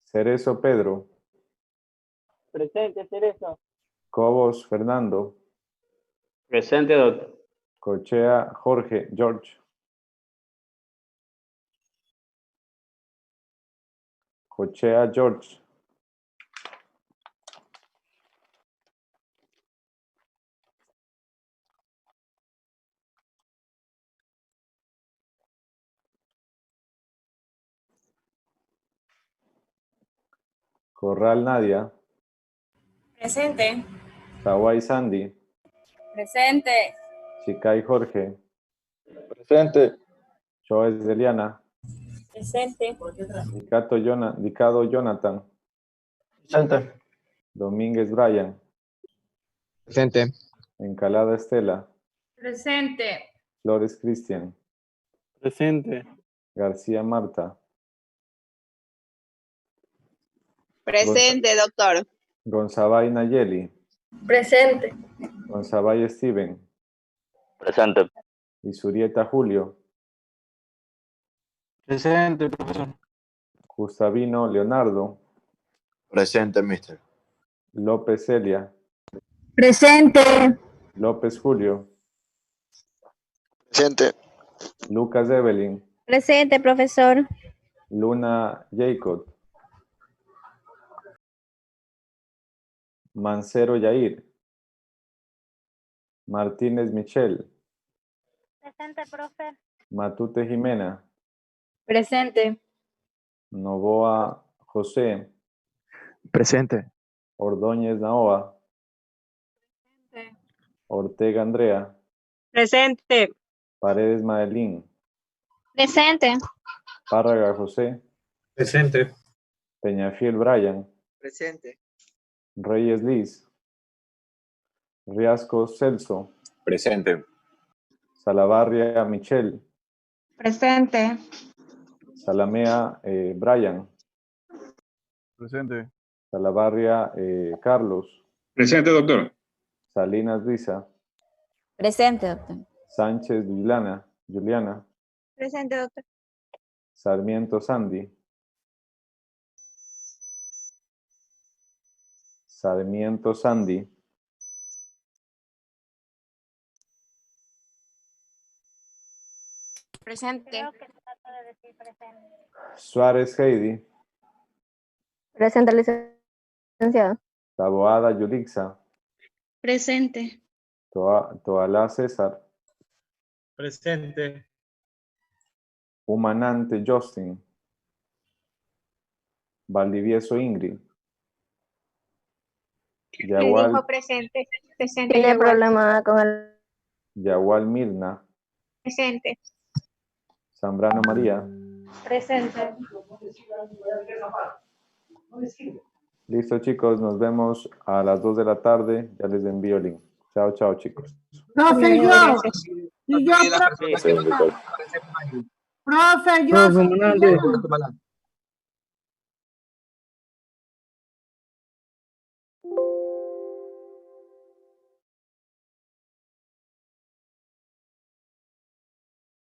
[SPEAKER 1] Cerezo Pedro.
[SPEAKER 18] Presente, Cerezo.
[SPEAKER 1] Cobos Fernando.
[SPEAKER 18] Presente, doctor.
[SPEAKER 1] Cochea George. Cochea George. Corral Nadia.
[SPEAKER 6] Presente.
[SPEAKER 1] Zawai Sandy.
[SPEAKER 6] Presente.
[SPEAKER 1] Chicay Jorge.
[SPEAKER 3] Presente.
[SPEAKER 1] Choes Deliana.
[SPEAKER 6] Presente.
[SPEAKER 1] Dicado Jonathan.
[SPEAKER 3] Presente.
[SPEAKER 1] Domínguez Brian.
[SPEAKER 9] Presente.
[SPEAKER 1] Encalada Estela.
[SPEAKER 16] Presente.
[SPEAKER 1] Flores Cristian.
[SPEAKER 18] Presente.
[SPEAKER 1] García Marta.
[SPEAKER 10] Presente, doctor.
[SPEAKER 1] Gonzabay Nayeli.
[SPEAKER 14] Presente.
[SPEAKER 1] Gonzabay Steven.
[SPEAKER 15] Presente.
[SPEAKER 1] Isurieta Julio.
[SPEAKER 18] Presente, profesor.
[SPEAKER 1] Gustavino Leonardo.
[SPEAKER 15] Presente, mister.
[SPEAKER 1] López Celia.
[SPEAKER 14] Presente.
[SPEAKER 1] López Julio.
[SPEAKER 15] Presente.
[SPEAKER 1] Lucas Evelyn.
[SPEAKER 14] Presente, profesor.
[SPEAKER 1] Luna Jacob. Mancero Yair. Martínez Michelle.
[SPEAKER 2] Presente, profe.
[SPEAKER 1] Matute Jimena.
[SPEAKER 11] Presente.
[SPEAKER 1] Novoa José.
[SPEAKER 3] Presente.
[SPEAKER 1] Ordóñez Naoa. Ortega Andrea.
[SPEAKER 19] Presente.
[SPEAKER 1] Paredes Madelín.
[SPEAKER 2] Presente.
[SPEAKER 1] Párraga José.
[SPEAKER 5] Presente.
[SPEAKER 1] Peñafiel Brian.
[SPEAKER 8] Presente.
[SPEAKER 1] Reyes Liz. Riasco Celso.
[SPEAKER 12] Presente.
[SPEAKER 1] Salavarria Michelle.
[SPEAKER 16] Presente.
[SPEAKER 1] Salamea Brian.
[SPEAKER 3] Presente.
[SPEAKER 1] Salavarria Carlos.
[SPEAKER 4] Presente, doctor.
[SPEAKER 1] Salinas Lisa.
[SPEAKER 6] Presente, doctor.
[SPEAKER 1] Sánchez Juliana.
[SPEAKER 17] Presente, doctor.
[SPEAKER 1] Sarmiento Sandy. Sarmiento Sandy.
[SPEAKER 6] Presente.
[SPEAKER 2] Creo que trato de decir presente.
[SPEAKER 1] Suárez Heidi.
[SPEAKER 14] Presente, licenciado.
[SPEAKER 1] Taboada Yulixa.
[SPEAKER 10] Presente.
[SPEAKER 1] Toalá César.
[SPEAKER 5] Presente.
[SPEAKER 1] Humanante Justin. Valdivieso Ingrid. Yagual,
[SPEAKER 17] dijo presente. Presente.
[SPEAKER 14] Tiene
[SPEAKER 17] Yagual.
[SPEAKER 14] problema con el...
[SPEAKER 1] Yagual Mirna.
[SPEAKER 17] Presente.
[SPEAKER 1] Zambrano María.
[SPEAKER 16] Presente.
[SPEAKER 1] Listo, chicos, nos vemos a las 2 de la tarde. Ya les envío el link. Chao, chao, chicos.
[SPEAKER 7] Profe, yo, profe,
[SPEAKER 12] Sí, doctor.
[SPEAKER 7] profe, yo.
[SPEAKER 3] Profe, comandante.